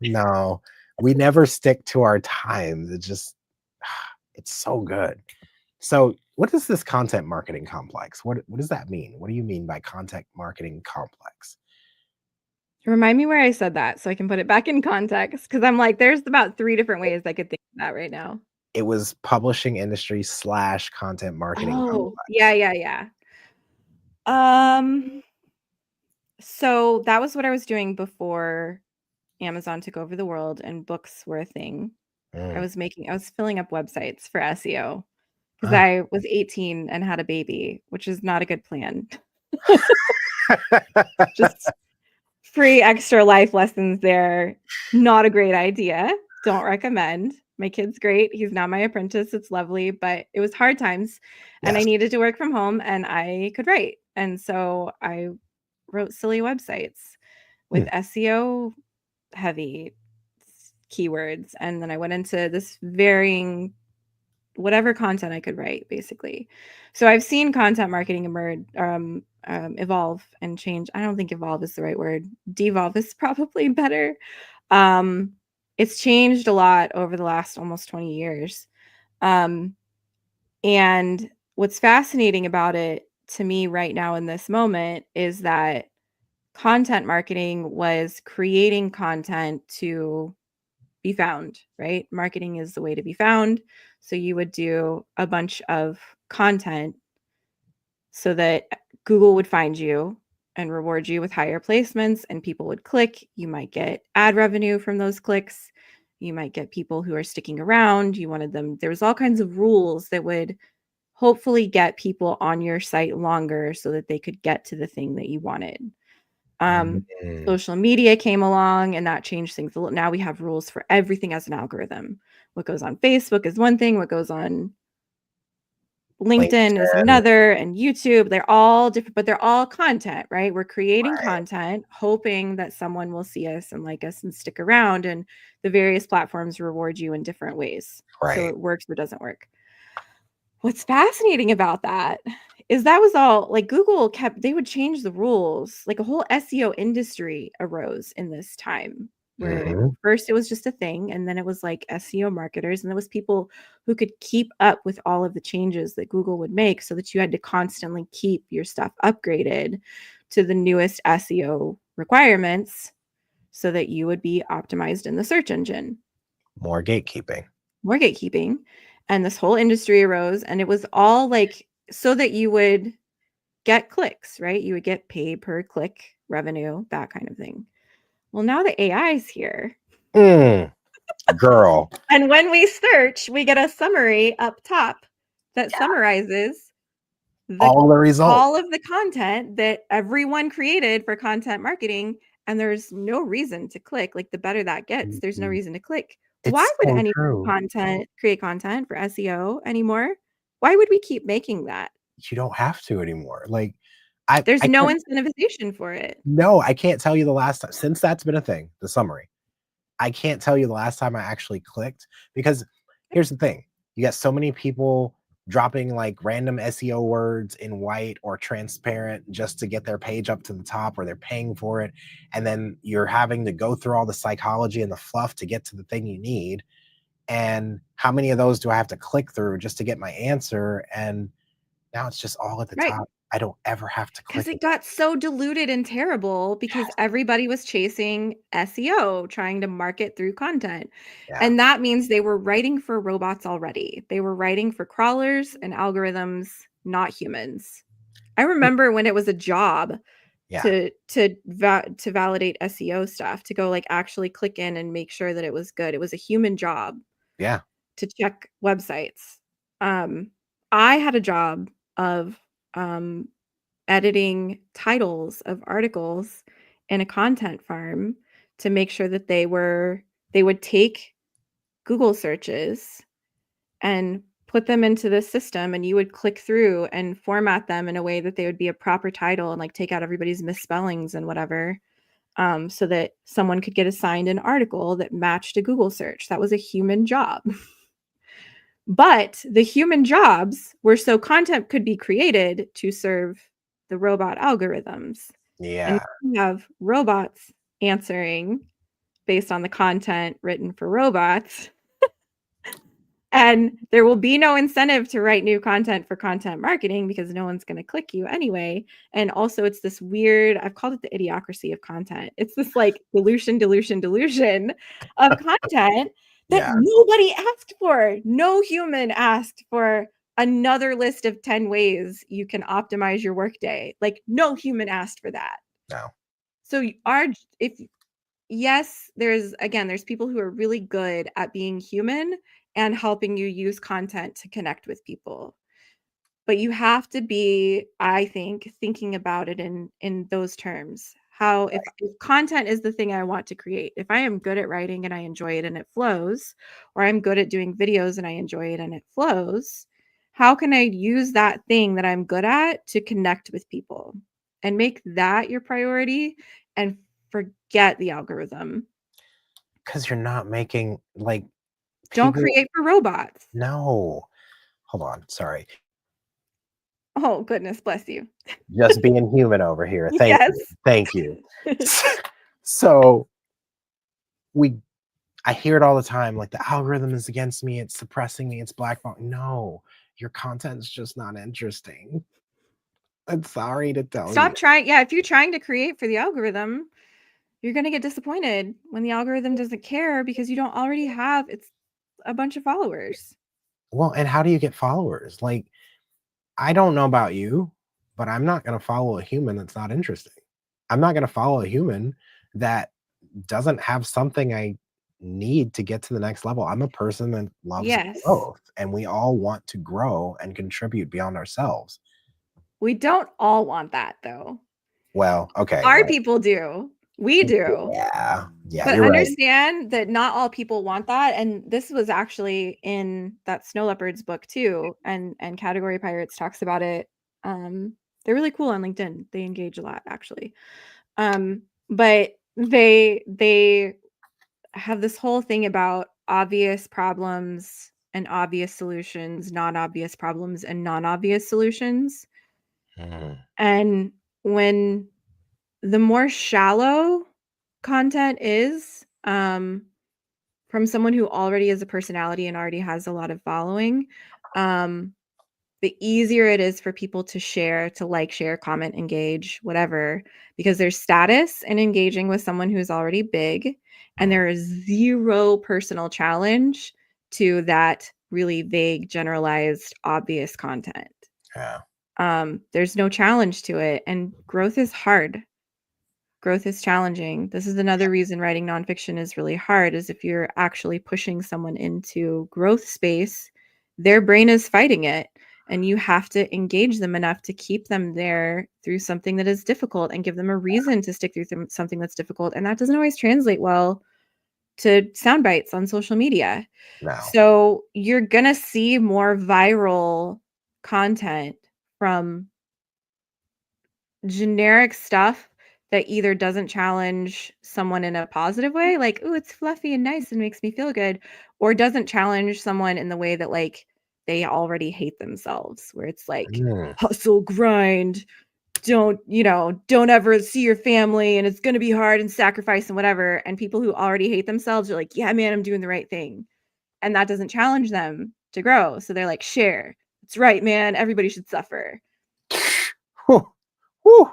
No. We never stick to our times. It just it's so good. So what is this content marketing complex? What does that mean? What do you mean by content marketing complex? Remind me where I said that so I can put it back in context, because I'm like, there's about 3 different ways I could think of that right now. It was publishing industry / content marketing Oh, yeah, complex. yeah, yeah. Um, so that was what I was doing before Amazon took over the world and books were a thing. I Mm. was filling up websites for SEO because Ah. I was 18 and had a baby, which is not a good plan. Just free extra life lessons there. Not a great idea. Don't recommend. My kid's great. He's now my apprentice. It's lovely, but it was hard times and I Yes. needed to work from home and I could write. And so I wrote silly websites with Hmm. SEO heavy keywords. And then I went into this varying whatever content I could write, basically. So I've seen content marketing emerge, evolve and change. I don't think evolve is the right word. Devolve is probably better. Um, it's changed a lot over the last almost 20 years. Um, and what's fascinating about it to me right now in this moment is that content marketing was creating content to be found, right? Marketing is the way to be found. So you would do a bunch of content so that Google would find you and reward you with higher placements and people would click. You might get ad revenue from those clicks. You might get people who are sticking around. You wanted them, there was all kinds of rules that would hopefully get people on your site longer so that they could get to the thing that you wanted. Um, Mm. Social media came along and that changed things. Now we have rules for everything as an algorithm. What goes on Facebook is one thing, what goes on LinkedIn is LinkedIn. another, and YouTube. They're all different, but they're all content, right? We're creating Right. content, hoping that someone will see us and like us and stick around. And the various platforms reward you in different ways. So Right. it works or doesn't work. What's fascinating about that is that was all like Google kept, they would change the rules. Like a whole SEO industry arose in this time where Mhm. first it was just a thing and then it was like SEO marketers and there was people who could keep up with all of the changes that Google would make so that you had to constantly keep your stuff upgraded to the newest SEO requirements so that you would be optimized in the search engine. More gatekeeping. More gatekeeping. And this whole industry arose, and it was all like so that you would get clicks, right? You would get paid per click revenue, that kind of thing. Well, now the AI is here. Girl. And when we search, we get a summary up top that summarizes All the results. all of the content that everyone created for content marketing, and there's no reason to click. Like, the better that gets, there's no reason to click. Why It's would so anyone true. create content for SEO anymore? Why would we keep making that? You don't have to anymore. Like, There's I no can't, incentivization for it. no, I can't tell you the last time since that's been a thing, the summary. I can't tell you the last time I actually clicked, because here's the thing. You got so many people dropping like random SEO words in white or transparent just to get their page up to the top, or they're paying for it. And then you're having to go through all the psychology and the fluff to get to the thing you need. And how many of those do I have to click through just to get my answer? And now it's just all at the Right. top. I don't ever have to Because click it it. got so diluted and terrible because everybody was chasing SEO, trying to market through content. Yeah. And that means they were writing for robots already. They were writing for crawlers and algorithms, not humans. I remember when it was a job Yeah. to validate SEO stuff, to go like actually click in and make sure that it was good. It was a human job Yeah. to check websites. I had a job of um, editing titles of articles in a content farm to make sure that they would take Google searches and put them into the system, and you would click through and format them in a way that they would be a proper title and like take out everybody's misspellings and whatever, so that someone could get assigned an article that matched a Google search. That was a human job. But the human jobs were so content could be created to serve the robot algorithms. And Yeah. you have robots answering based on the content written for robots. And there will be no incentive to write new content for content marketing because no one's going to click you anyway. And also, it's this weird, I've called it the idiocracy of content. It's this like dilution of content that Yeah. nobody asked for. No human asked for another list of 10 ways you can optimize your workday. Like, no human asked for that. No. So, if yes, there's people who are really good at being human and helping you use content to connect with people. But you have to be, I think, thinking about it in those terms. How if content is the thing I want to create, if I am good at writing and I enjoy it and it flows, or I'm good at doing videos and I enjoy it and it flows, how can I use that thing that I'm good at to connect with people and make that your priority and forget the algorithm? Because you're not making like Don't people. create for robots. No. Hold on. Sorry. Oh, goodness bless you. Just being human over here. Thank Yes. you. Thank you. So we I hear it all the time, like the algorithm is against me, it's suppressing me, it's blackballing. No, your content's just not interesting. I'm sorry to tell you. Stop trying. Yeah, if you're trying to create for the algorithm, you're going to get disappointed when the algorithm doesn't care because you don't already have it's a bunch of followers. Well, and how do you get followers? Like, I don't know about you, but I'm not going to follow a human that's not interesting. I'm not going to follow a human that doesn't have something I need to get to the next level. I'm a person that loves Yes. growth, and we all want to grow and contribute beyond ourselves. We don't all want that though. Well, okay, Our right. people do. We do. Yeah, yeah, But you're right. understand that not all people want that, and this was actually in that Snow Leopards book too, and Category Pirates talks about it. They're really cool on LinkedIn. They engage a lot actually. But they have this whole thing about obvious problems and obvious solutions, non-obvious problems and non-obvious solutions. Mm, And when the more shallow content is, from someone who already is a personality and already has a lot of following, um, the easier it is for people to share, to like, share, comment, engage, whatever, because there's status in engaging with someone who's already big, and Mm, there is zero personal challenge to that really vague, generalized, obvious content. yeah. There's no challenge to it, and growth is hard. Growth is challenging. This is another reason writing nonfiction is really hard, is if you're actually pushing someone into growth space, their brain is fighting it, and you have to engage them enough to keep them there through something that is difficult and give them a reason to stick through something that's difficult. And that doesn't always translate well to sound bites on social media. No. So you're gonna see more viral content from generic stuff that either doesn't challenge someone in a positive way, like, "Ooh, it's fluffy and nice and makes me feel good," or doesn't challenge someone in the way that, like, they already hate themselves, where it's like, Mm, "Hustle, grind, don't ever see your family, and it's gonna be hard and sacrifice and whatever," and people who already hate themselves are like, "Yeah, man, I'm doing the right thing," and that doesn't challenge them to grow, so they're like, "Share. It's right, man. Everybody should suffer." whew, whew.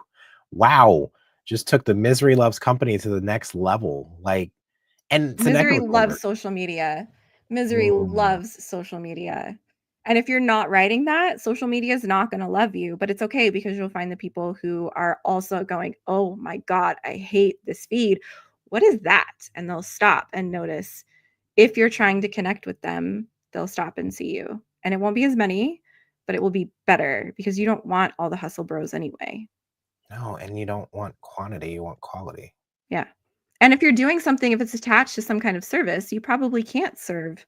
Wow. Just took the misery loves company to the next level. Like, and it's Misery inevitable. loves social media. Misery Mm, loves social media. And if you're not writing that, social media is not going to love you, but it's okay because you'll find the people who are also going, "Oh my God, I hate this feed. What is that?" And they'll stop and notice. If you're trying to connect with them, they'll stop and see you. And it won't be as many, but it will be better because you don't want all the hustle bros anyway. no, and you don't want quantity, you want quality. Yeah. And if you're doing something, if it's attached to some kind of service, you probably can't serve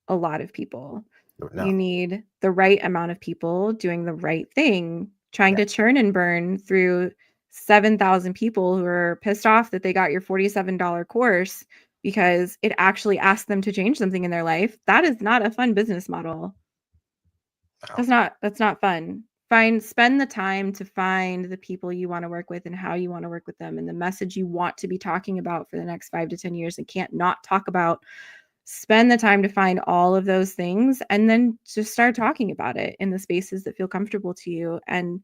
a lot of people. You No. need the right amount of people doing the right thing, trying Yeah. to churn and burn through 7,000 people who are pissed off that they got your $47 course because it actually asked them to change something in their life. That is not a fun business model. No. That's not fun. Spend the time to find the people you want to work with and how you want to work with them and the message you want to be talking about for the next 5 to 10 years and can't not talk about. Spend the time to find all of those things and then just start talking about it in the spaces that feel comfortable to you, and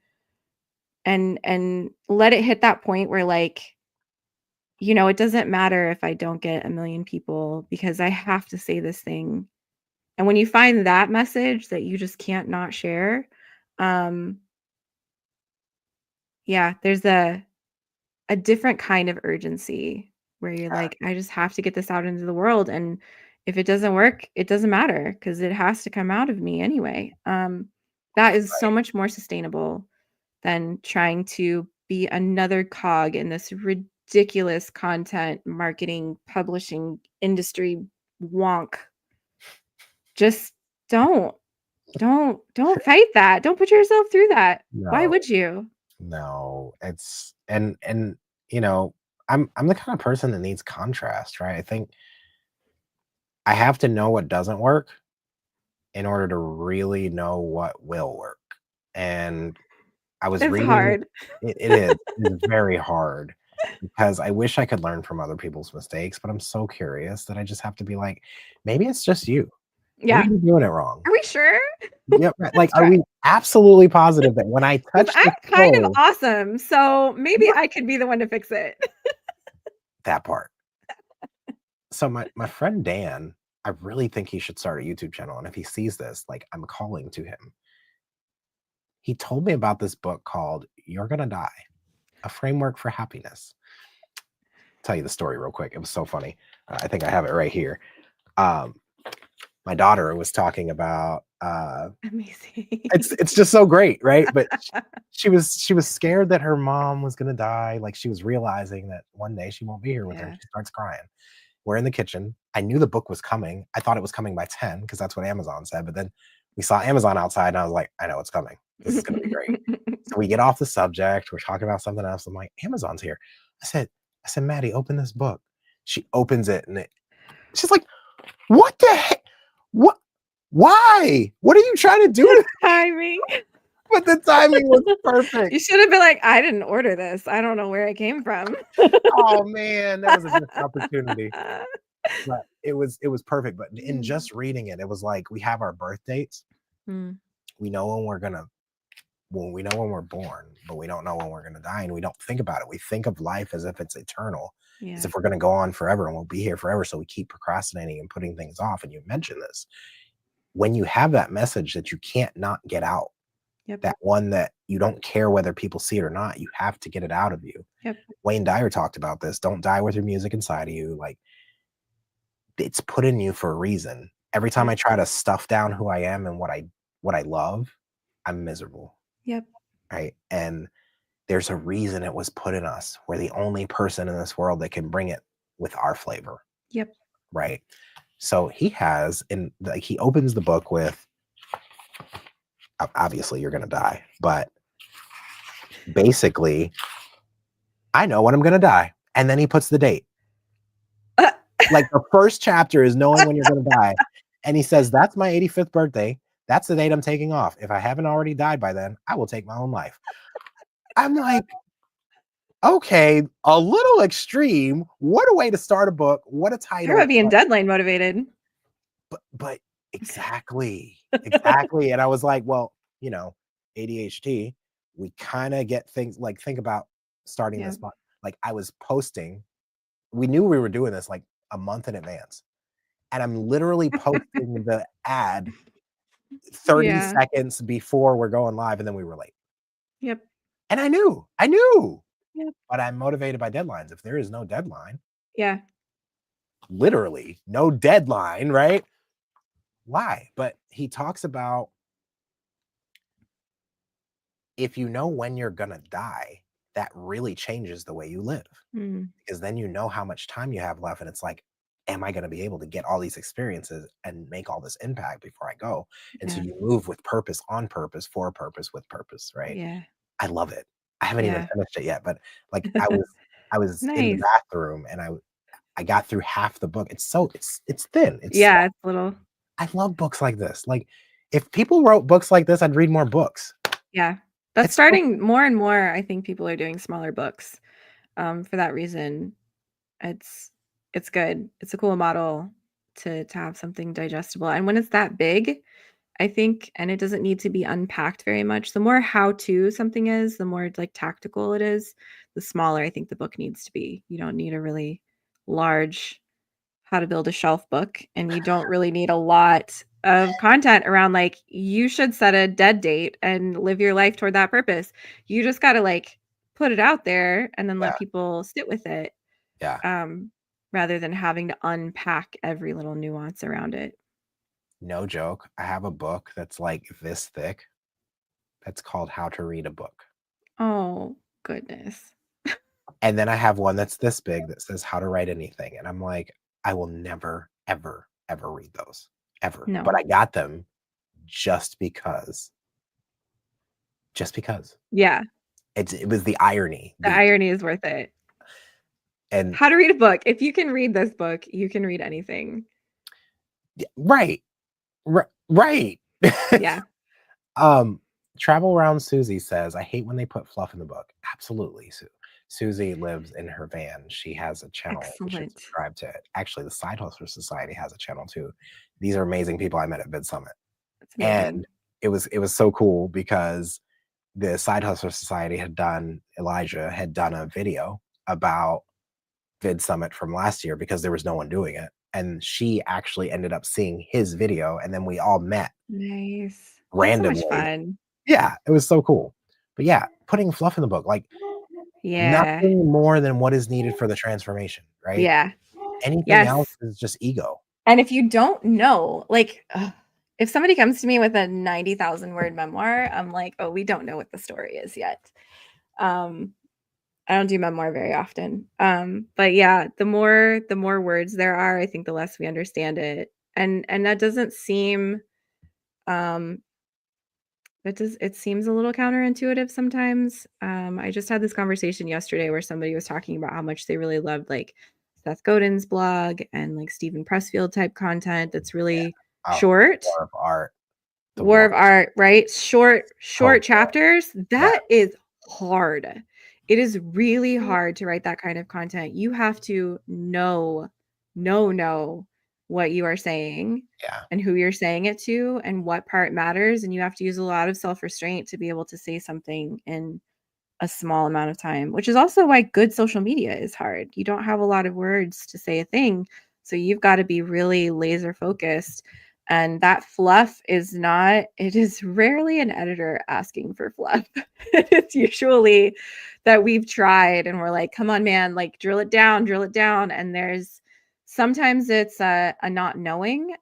let it hit that point where, like, it doesn't matter if I don't get a million people because I have to say this thing. And when you find that message that you just can't not share, um yeah, there's a different kind of urgency where you're like, I just have to get this out into the world. And if it doesn't work, it doesn't matter because it has to come out of me anyway. That is so Right. much more sustainable than trying to be another cog in this ridiculous content marketing publishing industry wonk. Just don't, don't fight that. Don't put yourself through that. Why No. would you? No. It's and you know, I'm the kind of person that needs contrast, right? I think I have to know what doesn't work in order to really know what will work. And I was It's reading hard. it is very hard because I wish I could learn from other people's mistakes, but I'm so curious that I just have to be like, maybe it's just you. Maybe Yeah. you're doing it wrong. Are we sure? Yep. Right. Like, Let's are try. we absolutely positive that when I 'Cause touch I'm the kind of scroll, awesome, so maybe I could be the one to fix it. that part? So my friend Dan, I really think he should start a YouTube channel. And if he sees this, like I'm calling to him. He told me about this book called You're Gonna Die, a framework for happiness. Tell you the story real quick. It was so funny. I think I have it right here. Um, my daughter was talking about Amazing. it's just so great, right? But she was scared that her mom was gonna die. Like she was realizing that one day she won't be here with her, and Yeah. she starts crying. We're in the kitchen. I knew the book was coming. I thought it was coming by 10 because that's what Amazon said. But then we saw Amazon outside, and I was like, I know it's coming. This is gonna be great. So we get off the subject. We're talking about something else. I'm like, Amazon's here. I said, Maddie, open this book. She opens it, and she's like, what the heck? What? Why? What are you trying to The do? timing. But the timing was perfect. You should have been like, "I didn't order this. I don't know where it came from." Oh man, that was a missed opportunity. But it was perfect. But in Mm. just reading it, it was like we have our birth dates. Mm. we know when we're gonna we know when we're born, but we don't know when we're gonna die, and we don't think about it. We think of life as if it's eternal, as Yeah. if we're gonna go on forever and we'll be here forever. So we keep procrastinating and putting things off. And you mentioned this. When you have that message that you can't not get out, Yep. that one that you don't care whether people see it or not, you have to get it out of you. Yep. Wayne Dyer talked about this. Don't die with your music inside of you. Like, it's put in you for a reason. Every time Yep. I try to stuff down who I am and what I love, I'm miserable. Yep. Right. And there's a reason it was put in us. We're the only person in this world that can bring it with our flavor. Yep. Right. So he opens the book with, obviously you're going to die, but basically, I know when I'm going to die. And then he puts the date. Like, the first chapter is knowing when you're going to die. And he says, that's my 85th birthday. That's the date I'm taking off. If I haven't already died by then, I will take my own life. I'm like, okay, a little extreme. What a way to start a book. What a Talk about title. being deadline motivated. But exactly. Exactly. And I was like, well, ADHD, we kind of get things like, think about starting Yeah. this month. Like, I was posting, we knew we were doing this like a month in advance. And I'm literally posting the ad 30 Yeah. seconds before we're going live, and then we were late. Yep. And I knew. Yep. But I'm motivated by deadlines. If there is no deadline, Yeah. literally no deadline, right? Why? But he talks about, if you know when you're gonna die, that really changes the way you live. Because then you know how much time you have left, and it's like, am I going to be able to get all these experiences and make all this impact before I go? And so Yeah. you move with purpose, on purpose, for a purpose, with purpose, right? Yeah. I love it. I haven't even Yeah. finished it yet, but like, I was in the Nice. bathroom, and I got through half the book. It's thin. Yeah, it's a little. I love books like this. Like, if people wrote books like this, I'd read more books. Yeah. That's It's so, starting more and more. I think people are doing smaller books. For that reason, it's it's good. It's a cool model to have something digestible. And when it's that big, I think, and it doesn't need to be unpacked very much. The more how-to something is, the more like tactical it is, the smaller I think the book needs to be. You don't need a really large how to build a shelf book, and you don't really need a lot of content around like you should set a dead date and live your life toward that purpose. You just got to like put it out there and then let yeah, people sit with it, yeah. um, rather than having to unpack every little nuance around it. No joke. I have a book that's like this thick. That's called How to Read a Book. Oh, goodness. And then I have one that's this big that says How to Write Anything. And I'm like, I will never, ever, ever read those, ever. But No. I got them just because. Just because. Yeah. It was the irony. The irony is worth it. And How to read a book. If you can read this book, you can read anything. right. Right. Yeah. Travel Around Susie says, I hate when they put fluff in the book. Absolutely, Sue. Susie lives in her van. She has a channel. You should Excellent. subscribe to it. Actually, the Side Hustler Society has a channel too. These are amazing people I met at Vid Summit. That's amazing. And it was so cool because the Side Hustler Society Elijah had done a video about Vid Summit from last year because there was no one doing it. And she actually ended up seeing his video, and then we all met Nice. That's so much randomly. fun. Yeah, it was so cool. But yeah, putting fluff in the book, like, Yeah. nothing more than what is needed for the transformation, right? Yeah. Anything else Yes. is just ego. And if you don't know, like, if somebody comes to me with a 90,000 word memoir, I'm like, oh, we don't know what the story is yet. I don't do memoir very often. But yeah, the more words there are, I think the less we understand it. And that doesn't seem um it seems a little counterintuitive sometimes. I just had this conversation yesterday where somebody was talking about how much they really loved like Seth Godin's blog and like Stephen Pressfield type content that's really Oh, short. War of Art. War of Art, right? Short Oh, chapters. yeah. That is hard. It is really hard to write that kind of content. You have to know what you are saying Yeah. and who you're saying it to and what part matters. And you have to use a lot of self-restraint to be able to say something in a small amount of time, which is also why good social media is hard. You don't have a lot of words to say a thing. So you've got to be really laser focused. And that fluff is not, it is rarely an editor asking for fluff. It's usually that we've tried and we're like, come on, man, like drill it down, drill it down. And there's sometimes it's a not knowing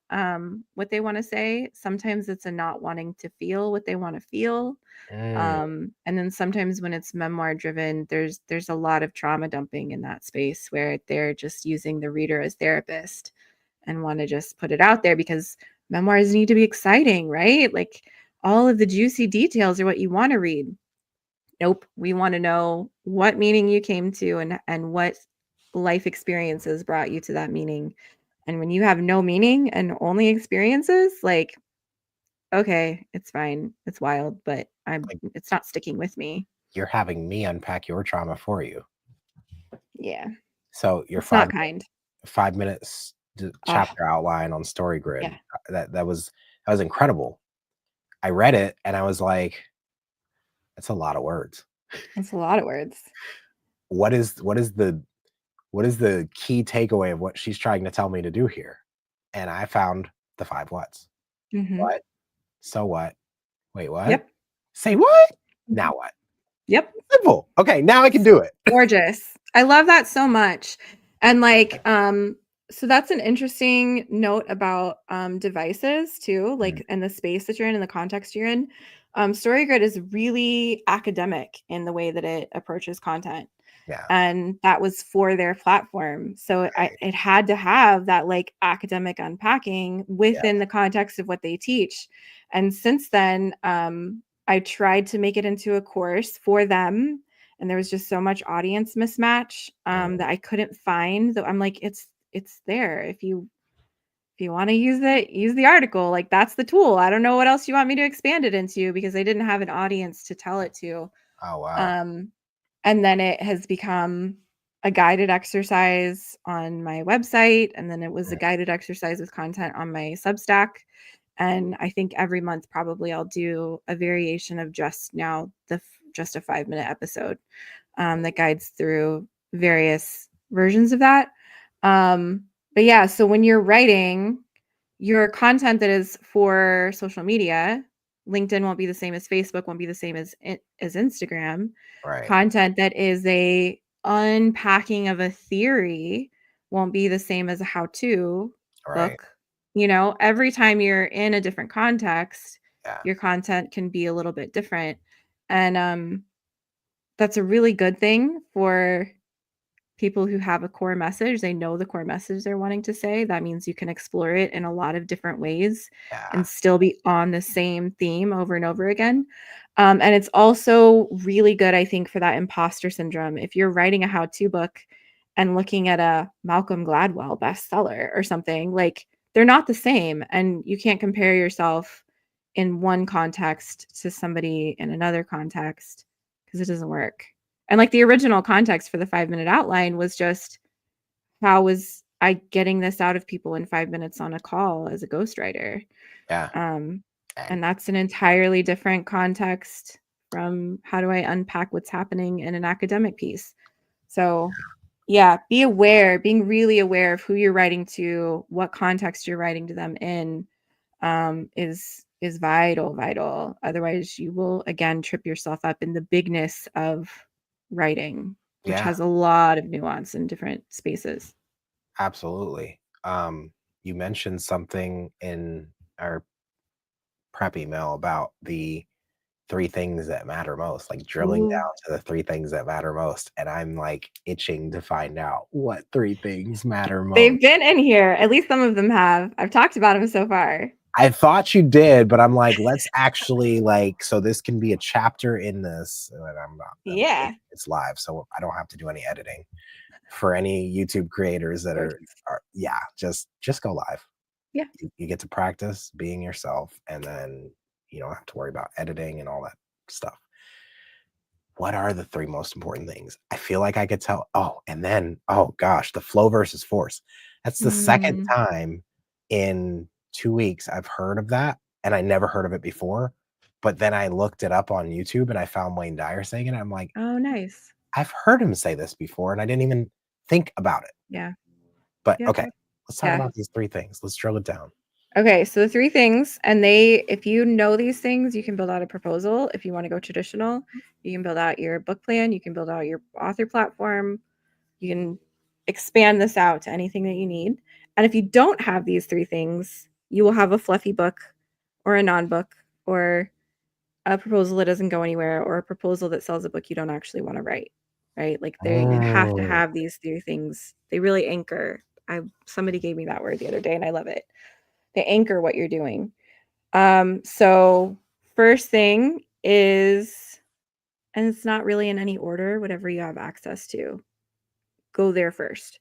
what they want to say. Sometimes it's a not wanting to feel what they want to feel. Mm, And then sometimes when it's memoir driven, there's a lot of trauma dumping in that space where they're just using the reader as therapist and want to just put it out there because memoirs need to be exciting, right? Like all of the juicy details are what you want to read. Nope, we want to know what meaning you came to and what life experiences brought you to that meaning. And when you have no meaning and only experiences, like okay, it's fine. It's wild, but like it's not sticking with me. you're having me unpack your trauma for you. Yeah. So your It's not kind. 5 minutes Oh, chapter outline on StoryGrid, yeah. that was incredible. I read it and I was like, that's a lot of words. That's a lot of words. What is the key takeaway of what she's trying to tell me to do here? And I found the 5 whats. Mhm. What? So what? Wait, what? Yep. Say what? Mhm. Now what? Yep. Simple. Okay, now I can do it. Gorgeous. I love that so much. And like, so that's an interesting note about devices too, Mm, like and the space that you're in and the context you're in. StoryGrid is really academic in the way that it approaches content. yeah, And that was for their platform. So right. it had to have that like academic unpacking Yeah. within the context of what they teach. And since then, I tried to make it into a course for them, and there was just so much audience mismatch Mm, that I couldn't find. Though I'm like, it's there if you want to use it, use the article. Like that's the tool. I don't know what else you want me to expand it into because I didn't have an audience to tell it to. oh, wow. Um, and then it has become a guided exercise on my website, and then it was a Mm, guided exercise with content on my Substack. And I think every month probably I'll do a variation of just a 5-minute episode that guides through various versions of that. But yeah, so when you're writing your content that is for social media, LinkedIn won't be the same as Facebook, won't be the same as Instagram. right, Content that is a unpacking of a theory won't be the same as a how-to right. book. You know, every time you're in a different context, Yeah, your content can be a little bit different. And that's a really good thing for people who have a core message. They know the core message they're wanting to say. That means you can explore it in a lot of different ways yeah, and still be on the same theme over and over again. And it's also really good, I think, for that imposter syndrome. If you're writing a how to book and looking at a Malcolm Gladwell bestseller or something, like they're not the same. And you can't compare yourself in one context to somebody in another context because it doesn't work. And like the original context for the 5-minute outline was just how was I getting this out of people in 5 minutes on a call as a ghostwriter? yeah. Um, And and that's an entirely different context from how do I unpack what's happening in an academic piece. So, yeah, be aware, being really aware of who you're writing to, what context you're writing to them in, is vital. Otherwise, you will again trip yourself up in the bigness of writing, which yeah, has a lot of nuance in different spaces. absolutely. You mentioned something in our prep email about the 3 things that matter most, like drilling Ooh, down to the 3 things that matter most, and I'm, like, itching to find out what 3 things matter they've most. been in here. At least some of them have. I've talked about them so far. I thought you did, but I'm like, let's actually, like, so this can be a chapter in this, and I'm not Yeah. it's live, so I don't have to do any editing. For any YouTube creators that are Gorgeous. are yeah, just go live. Yeah. You get to practice being yourself, and then you don't have to worry about editing and all that stuff. What are the 3 most important things? I feel like I could tell. Oh, and then, oh gosh, the flow versus force. That's the second Mm, time in 2 weeks, I've heard of that, and I never heard of it before, but then I looked it up on YouTube and I found Wayne Dyer saying it, I'm like, Oh, nice. "I've heard him say this before, and I didn't even think about it." Yeah. But, Yep. okay, let's talk Yeah. about these 3 things. Let's drill it down. Okay, so the 3 things, and if you know these things, you can build out a proposal. If you wanna go traditional, you can build out your book plan, you can build out your author platform, you can expand this out to anything that you need. And if you don't have these 3 things, you will have a fluffy book or a non-book or a proposal that doesn't go anywhere or a proposal that sells a book you don't actually wanna write, right? Like, you have to Mm, have these 3 things. They really anchor. Somebody gave me that word the other day, and I love it. They anchor what you're doing. So first thing is, and it's not really in any order, whatever you have access to, go there first.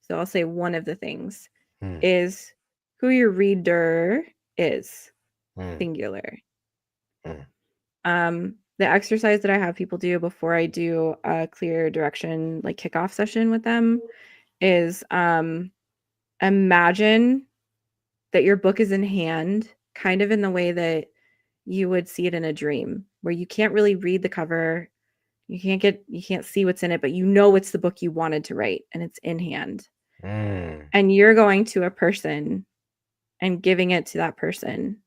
So I'll say one of the things mm, is who your reader is, mm, singular. mm, The exercise that I have people do before I do a clear direction, like kickoff session with them is imagine that your book is in hand, kind of in the way that you would see it in a dream, where you can't really read the cover, you can't see what's in it, but you know it's the book you wanted to write and it's in hand. mm, And you're going to a person and giving it to that person.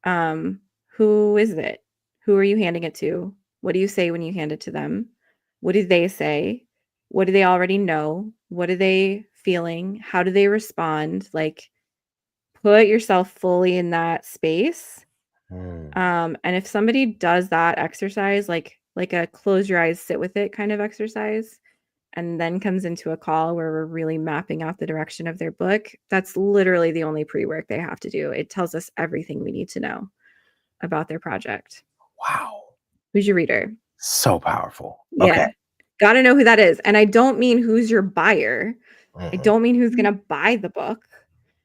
Um, who is it? Who are you handing it to? What do you say when you hand it to them? What do they say? What do they already know? What are they feeling? How do they respond? Like, put yourself fully in that space. mm. And if somebody does that exercise, like a close your eyes, sit with it kind of exercise, and then comes into a call where we're really mapping out the direction of their book, that's literally the only pre-work they have to do. It tells us everything we need to know about their project. Wow. Who's your reader? So powerful. Okay. Yeah. Gotta know who that is. And I don't mean who's your buyer. I Mhm. don't mean who's gonna buy the book,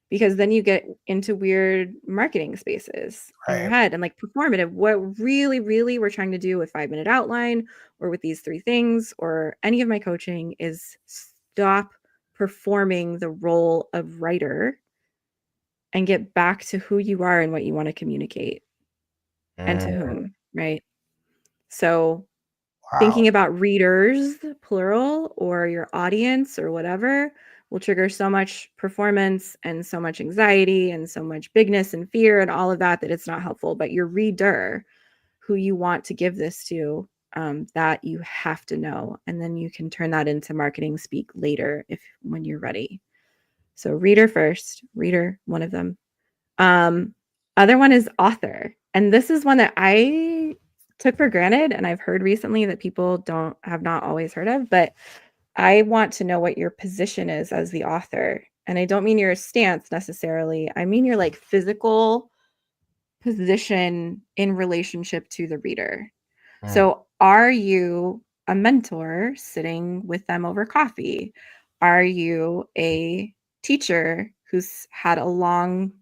because then you get into weird marketing spaces in your Right. head and like performative. What really, really we're trying to do with 5 minute outline or with these 3 things or any of my coaching is stop performing the role of writer and get back to who you are and what you want to communicate and to Mm, whom, right? So wow. thinking about readers, plural, or your audience or whatever will trigger so much performance and so much anxiety and so much bigness and fear and all of that that it's not helpful. But your reader, who you want to give this to, that you have to know. And then you can turn that into marketing speak later if when you're ready. So reader first, reader, one of them. Um, Other one is author. And this is one that I took for granted and I've heard recently that people don't have not always heard of, but I want to know what your position is as the author. And I don't mean your stance necessarily. I mean your like physical position in relationship to the reader. Mm, So, are you a mentor sitting with them over coffee? Are you a teacher who's had a long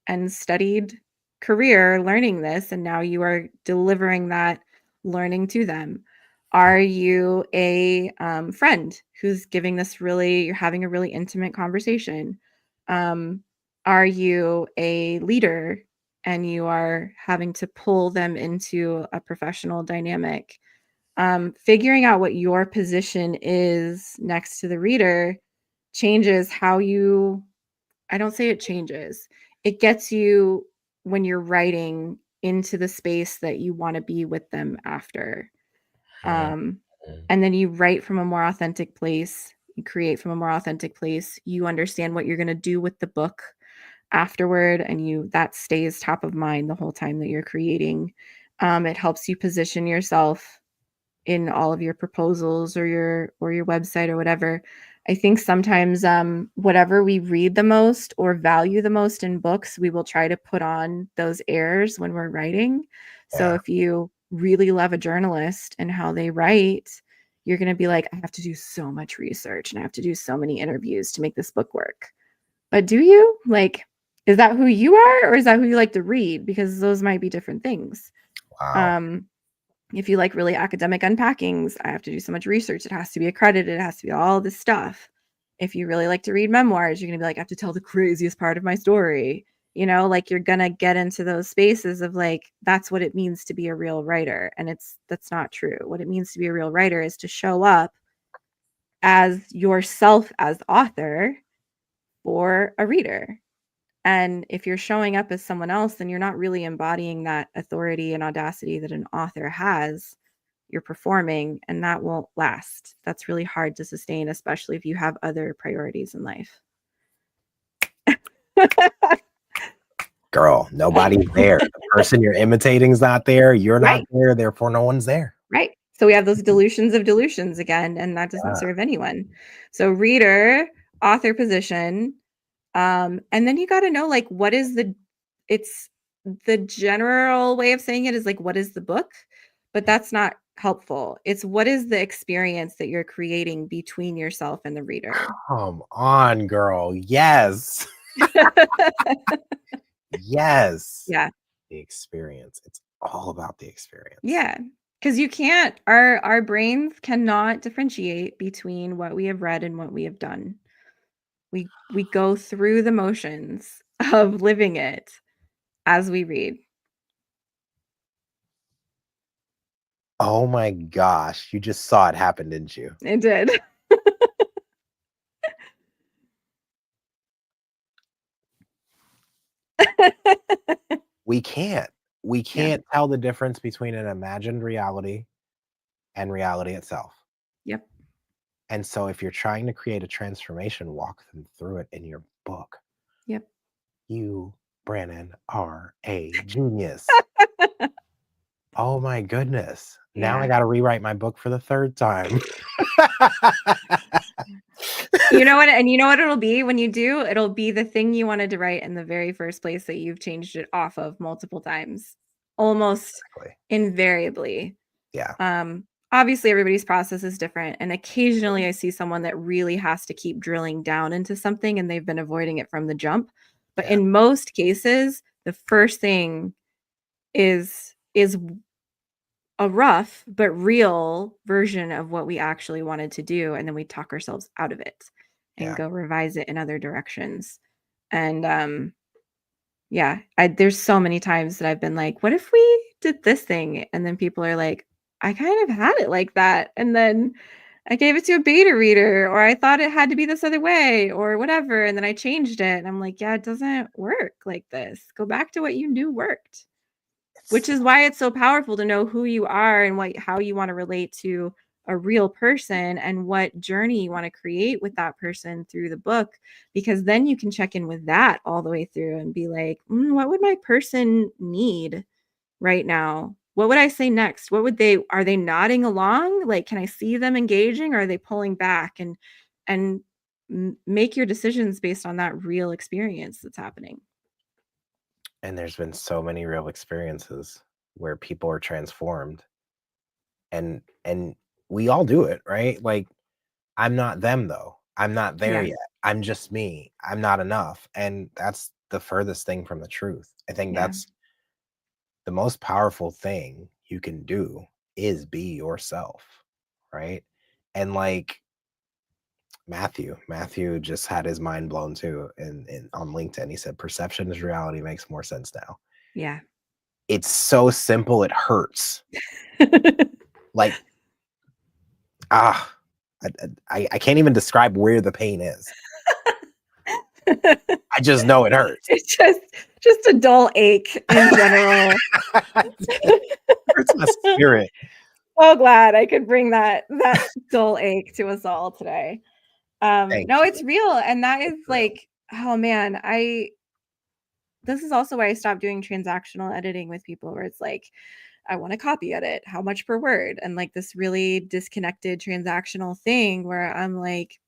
and studied career learning this, and now you are delivering that learning to them? Are you a friend who's giving this really, you're having a really intimate conversation? Um, are you a leader and you are having to pull them into a professional dynamic? Figuring out what your position is next to the reader changes how you, I don't say it changes, it gets you when you're writing into the space that you want to be with them after. mm, Um, mm. and then you write from a more authentic place, you create from a more authentic place, you understand what you're going to do with the book afterward, and you that stays top of mind the whole time that you're creating. It helps you position yourself in all of your proposals or your website or whatever. I think sometimes whatever we read the most or value the most in books, we will try to put on those airs when we're writing. So Yeah. if you really love a journalist and how they write, you're going to be like, I have to do so much research and I have to do so many interviews to make this book work. But do you? Like, is that who you are or is that who you like to read? Because those might be different things. Wow. Um, if you like really academic unpackings, I have to do so much research. It has to be accredited. It has to be all this stuff. If you really like to read memoirs, you're going to be like, I have to tell the craziest part of my story. You know, like you're going to get into those spaces of like, that's what it means to be a real writer. And that's not true. What it means to be a real writer is to show up as yourself as author for a reader. And if you're showing up as someone else, then you're not really embodying that authority and audacity that an author has. You're performing, and that won't last. That's really hard to sustain, especially if you have other priorities in life. Girl, nobody's there. The person you're imitating is not there. You're not Right. there. Therefore, no one's there. Right. So we have those delusions of delusions again, and that doesn't serve anyone. So reader, author position, and then you got to know like what is it's the general way of saying it is like what is the book, but that's not helpful. It's what is the experience that you're creating between yourself and the reader. Come on, girl. Yes. Yes. Yeah. The experience. It's all about the experience. Yeah. Because you can't, our brains cannot differentiate between what we have read and what we have done. We go through the motions of living it as we read. Oh my gosh. You just saw it happen, didn't you? It did. We can't. We can't tell the difference between an imagined reality and reality itself. Yep. And so if you're trying to create a transformation, walk them through it in your book. Yep. You, Brannan, are a genius. Oh my goodness. Now I got to rewrite my book for the third time. You know what? And you know what it'll be when you do? It'll be the thing you wanted to write in the very first place that you've changed it off of multiple times, almost invariably. Yeah. Obviously, everybody's process is different. And occasionally I see someone that really has to keep drilling down into something and they've been avoiding it from the jump. But in most cases, the first thing is a rough but real version of what we actually wanted to do, and then we talk ourselves out of it and go revise it in other directions. And there's so many times that I've been like, what if we did this thing? And then people are like, I kind of had it like that, and then I gave it to a beta reader, or I thought it had to be this other way or whatever, and then I changed it, and I'm like, yeah, it doesn't work like this. Go back to what you knew worked. Which is why it's so powerful to know who you are and how you want to relate to a real person and what journey you want to create with that person through the book, because then you can check in with that all the way through and be like, what would my person need right now? What would I say next? Are they nodding along? Like, can I see them engaging, or are they pulling back? And make your decisions based on that real experience that's happening. And there's been so many real experiences where people are transformed. And we all do it, right? Like, I'm not them though. I'm not there yet. I'm just me. I'm not enough. And that's the furthest thing from the truth. I think that's the most powerful thing you can do is be yourself, right? And like Matthew just had his mind blown too in on LinkedIn. He said perception is reality makes more sense now. Yeah. It's so simple it hurts. Like I can't even describe where the pain is. I just know it hurts. It's just a dull ache in general. It hurts my spirit. So glad I could bring that dull ache to us all today. No, it's real. And that is like, oh man, this is also why I stopped doing transactional editing with people, where it's like, I want to copy edit, how much per word? And like this really disconnected transactional thing where I'm like,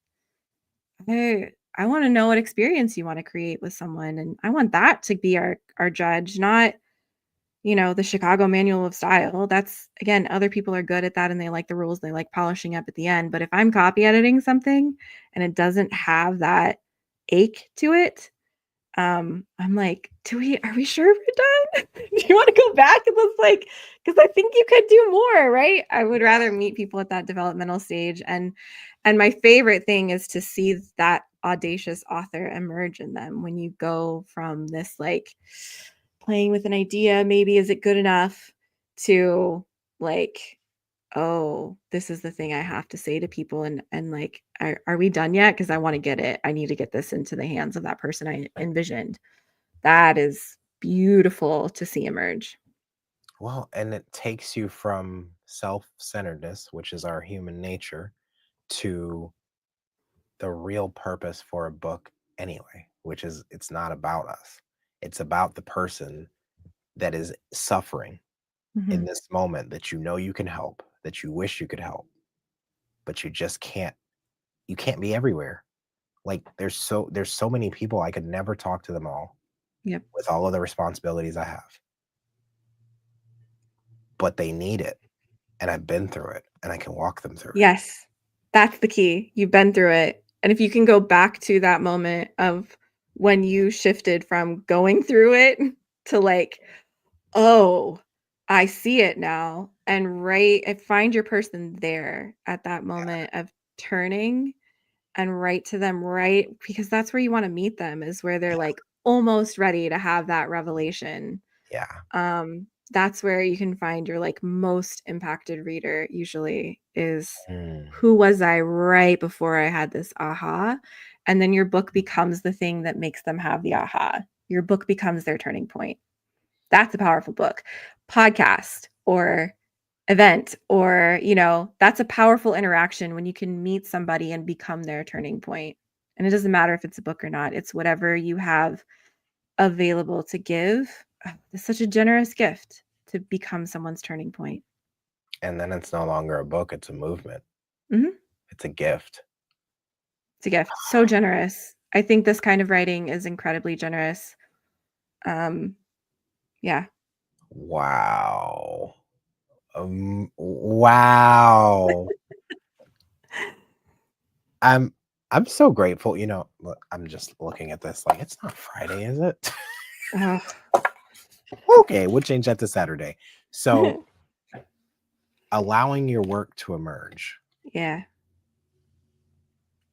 hey, I want to know what experience you want to create with someone. And I want that to be our judge, not, the Chicago Manual of Style. That's, again, other people are good at that and they like the rules. They like polishing up at the end. But if I'm copy editing something and it doesn't have that ache to it, I'm like, are we sure we're done? Do you want to go back? And it's like, because I think you could do more, right? I would rather meet people at that developmental stage. And And my favorite thing is to see that audacious author emerge in them when you go from this like playing with an idea, maybe is it good enough, to like, oh, this is the thing I have to say to people, and like, are we done yet? Because I want to get it. I need to get this into the hands of that person I envisioned. That is beautiful to see emerge. Well, and it takes you from self-centeredness, which is our human nature, to the real purpose for a book anyway, which is it's not about us. It's about the person that is suffering in Mhm. this moment that you know you can help, that you wish you could help, but you just can't. You can't be everywhere. Like there's so many people I could never talk to them all Yep. with all of the responsibilities I have, but they need it, and I've been through it, and I can walk them through it. Yes. That's the key. You've been through it. And if you can go back to that moment of when you shifted from going through it to like, oh, I see it now, and find your person there at that moment of turning and write to them, right, because that's where you wanna meet them, is where they're, Yeah, like, almost ready to have that revelation. yeah. That's where you can find your, like, most impacted reader usually is, Mm. "Who was I right before I had this aha?" And then your book becomes the thing that makes them have the aha. Your book becomes their turning point. That's a powerful book. Podcast or event, or, that's a powerful interaction when you can meet somebody and become their turning point. And it doesn't matter if it's a book or not. It's whatever you have available to give. It's such a generous gift to become someone's turning point. And then it's no longer a book, it's a movement. Mhm. It's a gift. It's a gift. So generous. I think this kind of writing is incredibly generous. Um, yeah. Wow. Wow. I'm I'm so grateful, look, I'm just looking at this like it's not Friday, is it? Oh. Okay, we'll change that to Saturday. So, allowing your work to emerge, Yeah.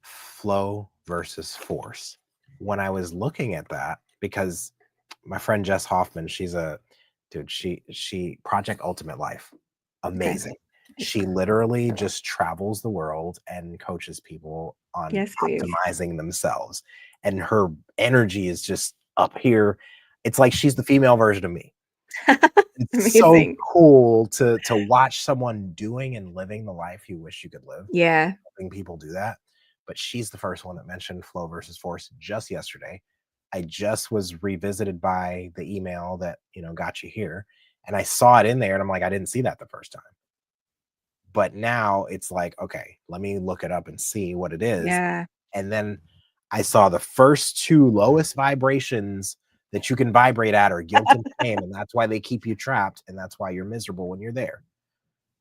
flow versus force. When I was looking at that, because my friend Jess Hoffman, she's a dude, she Project Ultimate Life. Okay. Amazing. She literally just travels the world and coaches people on Yes, please. optimizing themselves. And her energy is just up here. It's like she's the female version of me. It's so Amazing. cool to watch someone doing and living the life you wish you could live, Yeah. helping people do that. But she's the first one that mentioned flow versus force just yesterday. I just was revisited by the email that, got you here. And I saw it in there and I'm like, I didn't see that the first time. But now it's like, okay, let me look it up and see what it is. Yeah. And then I saw the first two lowest vibrations that you can vibrate at are guilt and shame. And that's why they keep you trapped. And that's why you're miserable when you're there.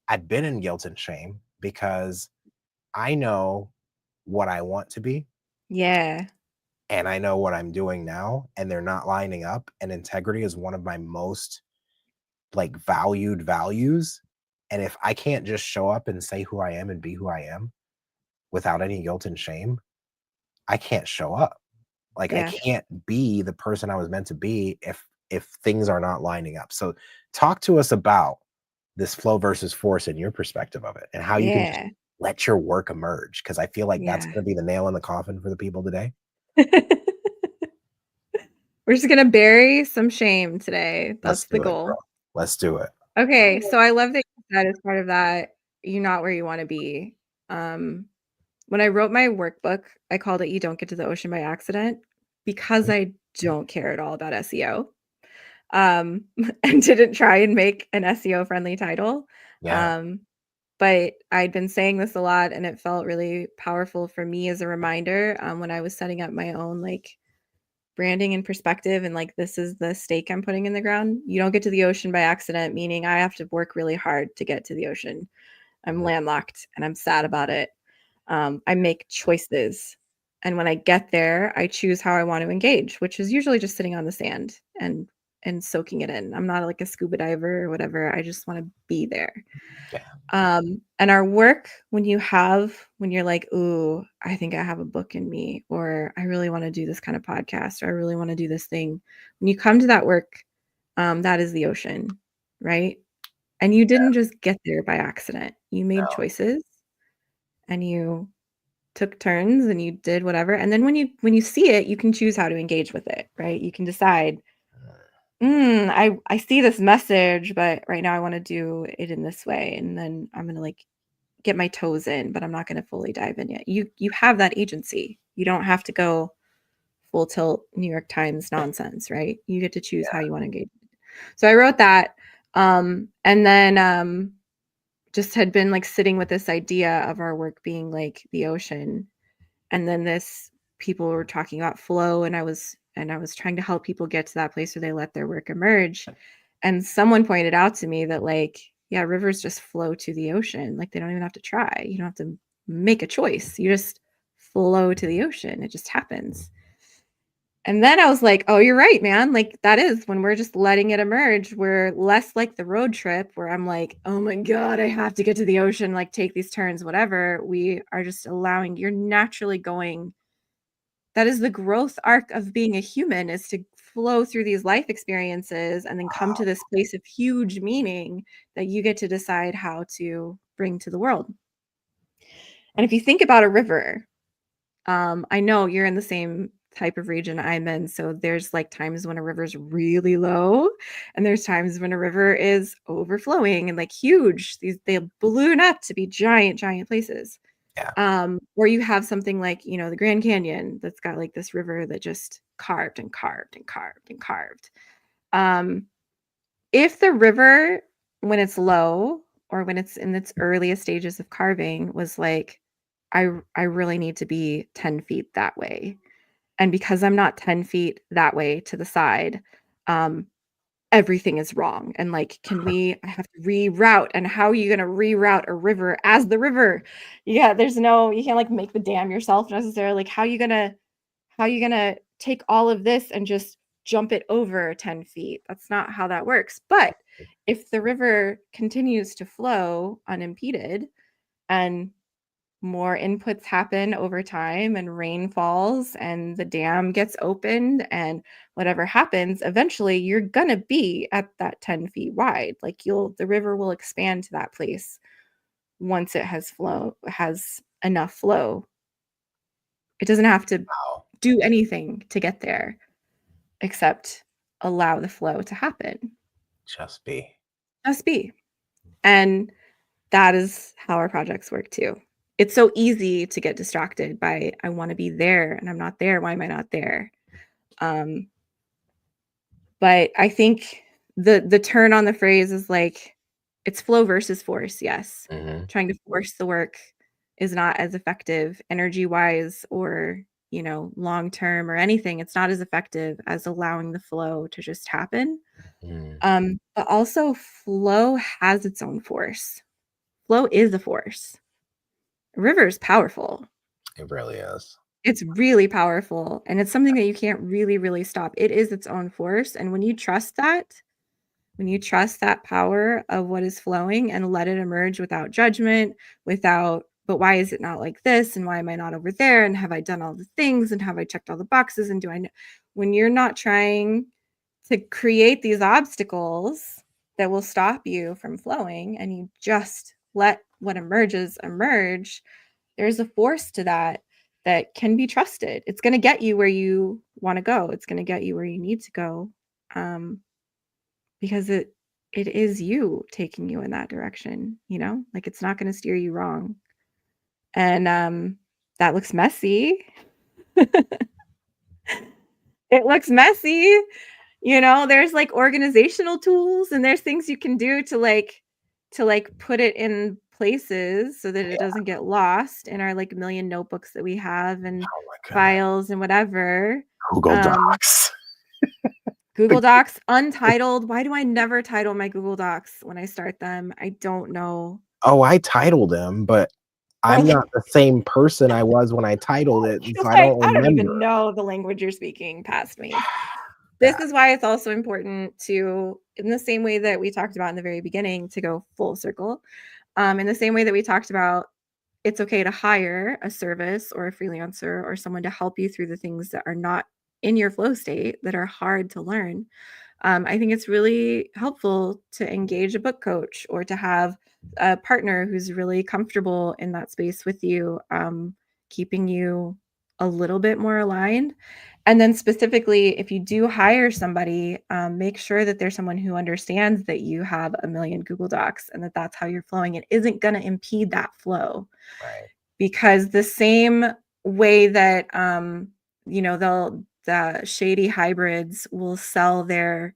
I've been in guilt and shame because I know what I want to be Yeah. and I know what I'm doing now, and they're not lining up. And integrity is one of my most like valued values. And if I can't just show up and say who I am and be who I am without any guilt and shame, I can't show up. Like I Yeah. can't be the person I was meant to be if things are not lining up. So talk to us about this flow versus force and your perspective of it and how you can just Yeah. let your work emerge because I feel like that's Yeah. going to be the nail in the coffin for the people today. We're just gonna bury some shame today. Let's That's the do it, bro. goal. Let's do it. Okay, so I love that you said as part of that, you're not where you wanna be. Um, when I wrote my workbook, I called it "You Don't Get to the Ocean by Accident" because Mhm. I don't care at all about SEO, and didn't try and make an SEO friendly title. Yeah. Um, but I'd been saying this a lot, and it felt really powerful for me as a reminder, when I was setting up my own, like, branding and perspective, and like, this is the stake I'm putting in the ground. You don't get to the ocean by accident, meaning I have to work really hard to get to the ocean. I'm Mhm. landlocked and I'm sad about it. I make choices. And when I get there, I choose how I want to engage, which is usually just sitting on the sand and and soaking it in. I'm not like a scuba diver or whatever. I just want to be there. Yeah. And our work, when you're like, ooh, I think I have a book in me, or I really want to do this kind of podcast, or I really want to do this thing. When you come to that work, that is the ocean, right? And you didn't just get there by accident. You made No. choices and you took turns and you did whatever. And then when you see it, you can choose how to engage with it, right? You can decide, I see this message, but right now I want to do it in this way. And then I'm gonna like get my toes in, but I'm not gonna fully dive in yet. You have that agency. You don't have to go full tilt New York Times nonsense, right? You get to choose how you want to engage. So I wrote that. And then just had been like sitting with this idea of our work being like the ocean. And then this people were talking about flow, and I was trying to help people get to that place where they let their work emerge. And someone pointed out to me that like, yeah, rivers just flow to the ocean. Like they don't even have to try. You don't have to make a choice. You just flow to the ocean. It just happens. And then I was like, oh, you're right, man. Like that is when we're just letting it emerge. We're less like the road trip where I'm like, oh my God, I have to get to the ocean, like take these turns, whatever. We are just allowing, you're naturally going. That is the growth arc of being a human, is to flow through these life experiences and then come to Wow. this place of huge meaning that you get to decide how to bring to the world. And if you think about a river, I know you're in the same type of region I'm in. So there's like times when a river's really low, and there's times when a river is overflowing and like huge. They balloon up to be giant, giant places. Yeah. Or you have something like, the Grand Canyon that's got like this river that just carved and carved and carved and carved. Um, if the river, when it's low or when it's in its earliest stages of carving, was like, I really need to be 10 feet that way. And because I'm not 10 feet that way to the side, um, everything is wrong. And like, I have to reroute. And how are you going to reroute a river as the river? Yeah, you can't like make the dam yourself necessarily. Like, how are you going to take all of this and just jump it over 10 feet? That's not how that works. But if the river continues to flow unimpeded and more inputs happen over time and rain falls and the dam gets opened and whatever happens, eventually you're gonna be at that 10 feet wide. Like the river will expand to that place once it has enough flow. It doesn't have to Wow. do anything to get there except allow the flow to happen. Just be. Just be. And that is how our projects work too. It's so easy to get distracted by, I want to be there and I'm not there. Why am I not there? But I think the turn on the phrase is like, it's flow versus force. Yes. Mm-hmm. Trying to force the work is not as effective energy wise or, long term or anything. It's not as effective as allowing the flow to just happen. But also flow has its own force. Flow is a force. A river is powerful. It really is. It's really powerful, and it's something that you can't really, really stop. It is its own force, and when you trust that power of what is flowing and let it emerge without judgment, but why is it not like this, and why am I not over there, and have I done all the things, and have I checked all the boxes, and do I know? When you're not trying to create these obstacles that will stop you from flowing, and you just let what emerges emerge, there's a force to that can be trusted. It's going to get you where you want to go. It's going to get you where you need to go, because it is you taking you in that direction. Like it's not going to steer you wrong. And that looks messy. It looks messy. There's like organizational tools and there's things you can do to put it in places so that it Yeah. doesn't get lost in our like million notebooks that we have and Oh my goodness. files and whatever. Google Docs. Google Docs, untitled. Why do I never title my Google Docs when I start them? I don't know. Oh, I titled them, but I'm not the same person I was when I titled it, and You're so I like, don't I don't remember. even know the language you're speaking past me. This is why it's also important to, in the same way that we talked about in the very beginning, to go full circle. In the same way that we talked about, it's okay to hire a service or a freelancer or someone to help you through the things that are not in your flow state that are hard to learn. I think it's really helpful to engage a book coach or to have a partner who's really comfortable in that space with you, keeping you a little bit more aligned. And then specifically, if you do hire somebody, make sure that there's someone who understands that you have a million Google Docs and that that's how you're flowing. It isn't going to impede that flow, Right. because the same way that the shady hybrids will sell their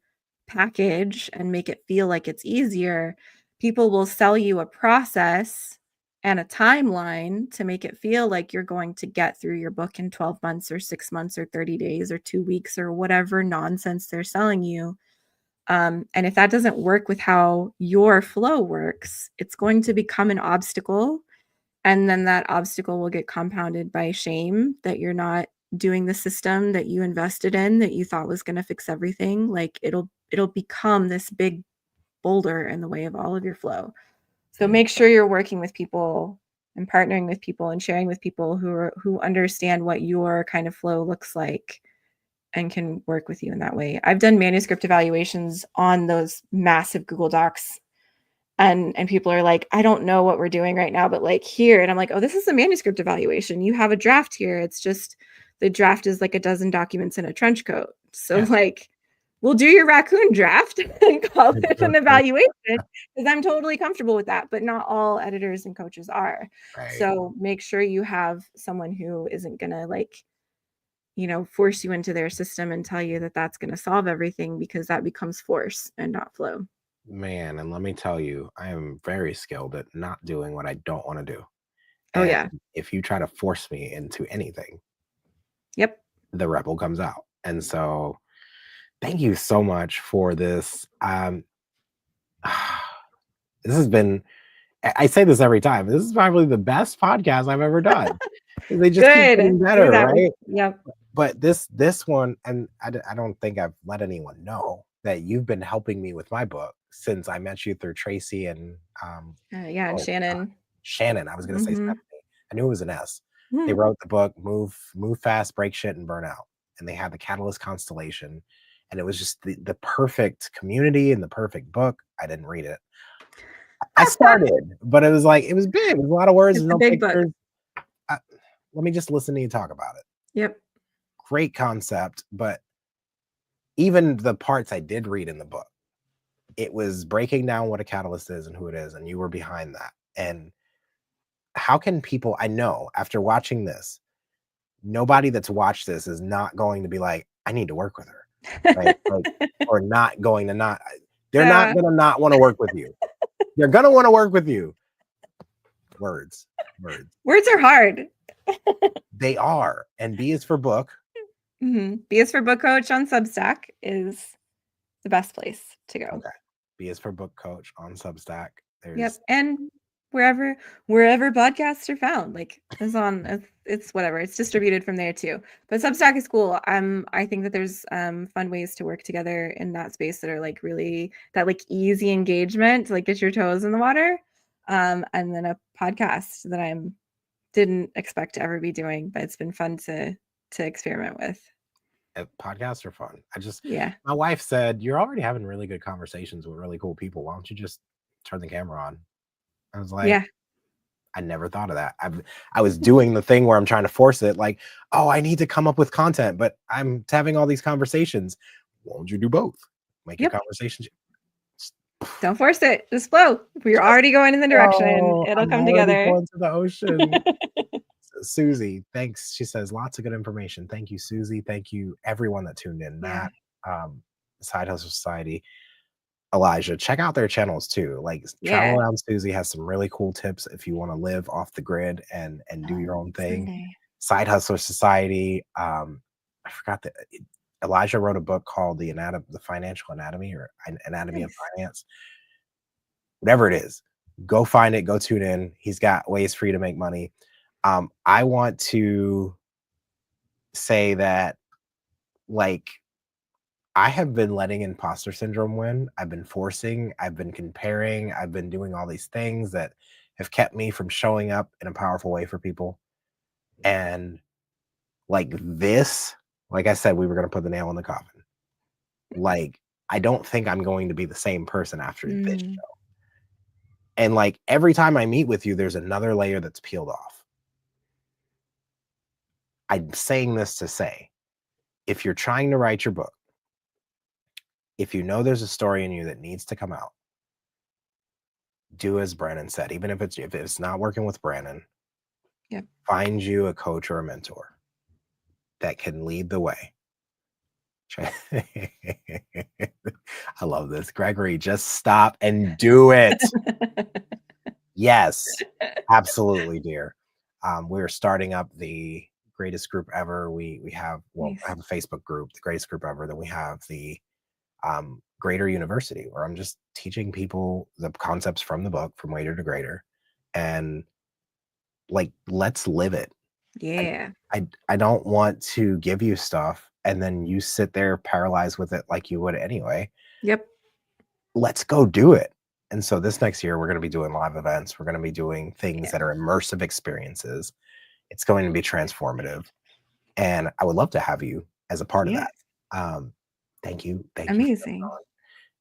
package and make it feel like it's easier, people will sell you a process and a timeline to make it feel like you're going to get through your book in 12 months or 6 months or 30 days or 2 weeks or whatever nonsense they're selling you. And if that doesn't work with how your flow works, it's going to become an obstacle, and then that obstacle will get compounded by shame that you're not doing the system that you invested in that you thought was going to fix everything. Like it'll become this big boulder in the way of all of your flow. So Mm. make sure you're working with people and partnering with people and sharing with people who understand what your kind of flow looks like and can work with you in that way. I've done manuscript evaluations on those massive Google Docs, and people are like, I don't know what we're doing right now, but like here. And I'm like, oh, this is a manuscript evaluation. You have a draft here. It's just the draft is like a dozen documents in a trench coat. So Yeah. like we'll do your raccoon draft and call it an evaluation, because I'm totally comfortable with that. But not all editors and coaches are. Right. So make sure you have someone who isn't gonna like, force you into their system and tell you that that's going to solve everything, because that becomes force and not flow. Man, and let me tell you, I am very skilled at not doing what I don't want to do. Oh And yeah. if you try to force me into anything, Yep. the rebel comes out. And so thank you so much for this. This has been, I say this every time, this is probably the best podcast I've ever done. They just keep Good. getting Hear better, that. right? Yep. But this one, and I don't think I've let anyone know that you've been helping me with my book since I met you through Tracy and Yeah. And oh God, Shannon. Shannon. I was gonna say Mm-hmm. Stephanie. I knew it was an S. They Mm-hmm. wrote the book Move Fast, Break Shit, and Burn Out. And they had the Catalyst Constellation. And it was just the perfect community and the perfect book. I didn't read it. I started, but it was like it was big. It was a lot of words It's and a no big book. pictures. Let me just listen to you talk about it. Yep. Great concept, but even the parts I did read in the book, it was breaking down what a catalyst is and who it is, and you were behind that. And how can people, I know after watching this, nobody that's watched this is not going to be like, I need to work with her, right? Like, or not going to not, they're not Yeah. going to not want to work with you. They're going to want to work with you. Words. Words are hard. They are. And B is for book. Mm-hmm. B is for book coach on Substack is the best place to go. Okay. B is for book coach on Substack. There's Yep. And wherever podcasts are found, like it's whatever, it's distributed from there too. But Substack is cool. I think that there's fun ways to work together in that space that are like really that like easy engagement to like get your toes in the water. And then a podcast that didn't expect to ever be doing, but it's been fun to experiment with. podcasts are fun. Yeah. My wife said, you're already having really good conversations with really cool people. Why don't you just turn the camera on? I was like, Yeah. I never thought of that. I was doing the thing where I'm trying to force it, like, oh, I need to come up with content, but I'm having all these conversations. Won't you do both? Make your conversations. Don't force it. Just flow. We're already going in the direction. It'll I'm come already together. going to the ocean. Susie, thanks. She says lots of good information. Thank you, Susie. Thank you, everyone that tuned in. Matt, Side Hustle Society, Elijah. Check out their channels too. Like Travel Around Susie has some really cool tips if you want to live off the grid and do your own thing. Someday. Side Hustle Society. I forgot that Elijah wrote a book called the Financial Anatomy or Anatomy of Finance. Whatever it is, go find it. Go tune in. He's got ways for you to make money. I want to say that, like, I have been letting imposter syndrome win. I've been forcing, I've been comparing, I've been doing all these things that have kept me from showing up in a powerful way for people. And like this, like I said, we were going to put the nail in the coffin. Like, I don't think I'm going to be the same person after this Mm. show. And like every time I meet with you, there's another layer that's peeled off. I'm saying this to say, if you're trying to write your book, if you know there's a story in you that needs to come out, do as Brannan said, even if it's not working with Brannan, Yep. find you a coach or a mentor that can lead the way. I love this. Gregory, just stop and do it. Yes, absolutely, dear. We're starting up the greatest group ever. We have, well, Nice. I have a Facebook group, the greatest group ever. Then we have the Greater University, where I'm just teaching people the concepts from the book, from Waiter to Greater, and like, let's live it. Yeah. I don't want to give you stuff and then you sit there paralyzed with it like you would anyway. Yep. Let's go do it. And so this next year, we're going to be doing live events. We're going to be doing things that are immersive experiences. It's going to be transformative. And I would love to have you as a part of Yeah. that. Thank you. Thank you. Amazing.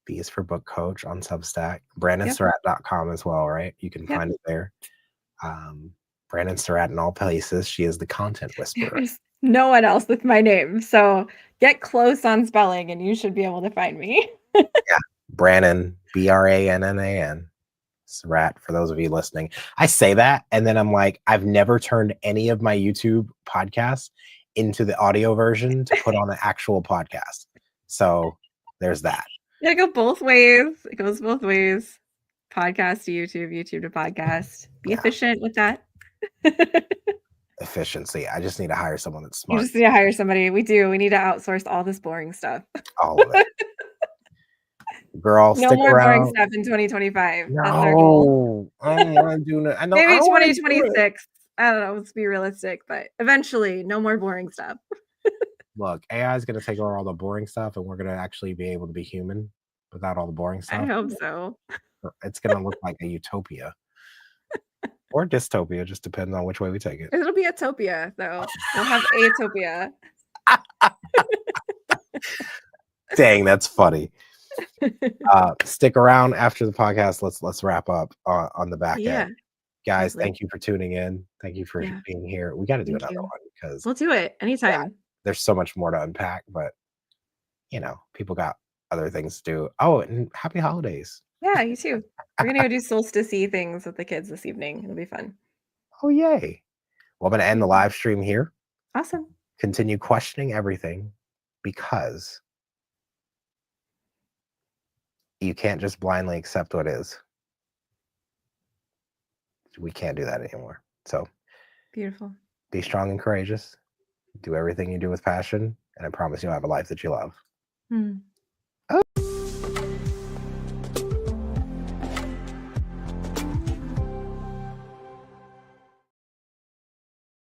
B is for book coach on Substack, BrannanSirratt.com as well, right? You can find it there. Brannan Sirratt in all places. She is the content whisperer. There's no one else with my name. So get close on spelling and you should be able to find me. Yeah. Brannan, Brannan, Sirratt, for those of you listening. I say that, and then I'm like, I've never turned any of my YouTube podcasts into the audio version to put on an actual podcast. So there's that. Yeah, go both ways. It goes both ways. Podcast to YouTube, YouTube to podcast. Be efficient with that. Efficiency. I just need to hire someone that's You smart. just need to hire somebody. We do. We need to outsource all this boring stuff. All of it. Girl, no stick more around. boring stuff in 2025. No, That's our goal. I don't want to do it. Maybe 2026. I don't know. Let's be realistic, but eventually, no more boring stuff. Look, AI is going to take over all the boring stuff, and we're going to actually be able to be human without all the boring stuff. I hope so. It's going to look like a utopia or dystopia, just depends on which way we take it. It'll be a topia, though. We'll have Atopia. Dang, that's funny. Stick around after the podcast. Let's wrap up on the back end. Guys, thank you for tuning in. Thank you for being here. We got to do another one because we'll do it anytime. Yeah, there's so much more to unpack, but you know, people got other things to do. Oh, and happy holidays. Yeah, you too. We're gonna go do solstice-y things with the kids this evening. It'll be fun. Oh, yay. Well, I'm going to end the live stream here. Awesome. Continue questioning everything because you can't just blindly accept what is. We can't do that anymore. So beautiful. Be strong and courageous. Do everything you do with passion, and I promise you'll have a life that you love.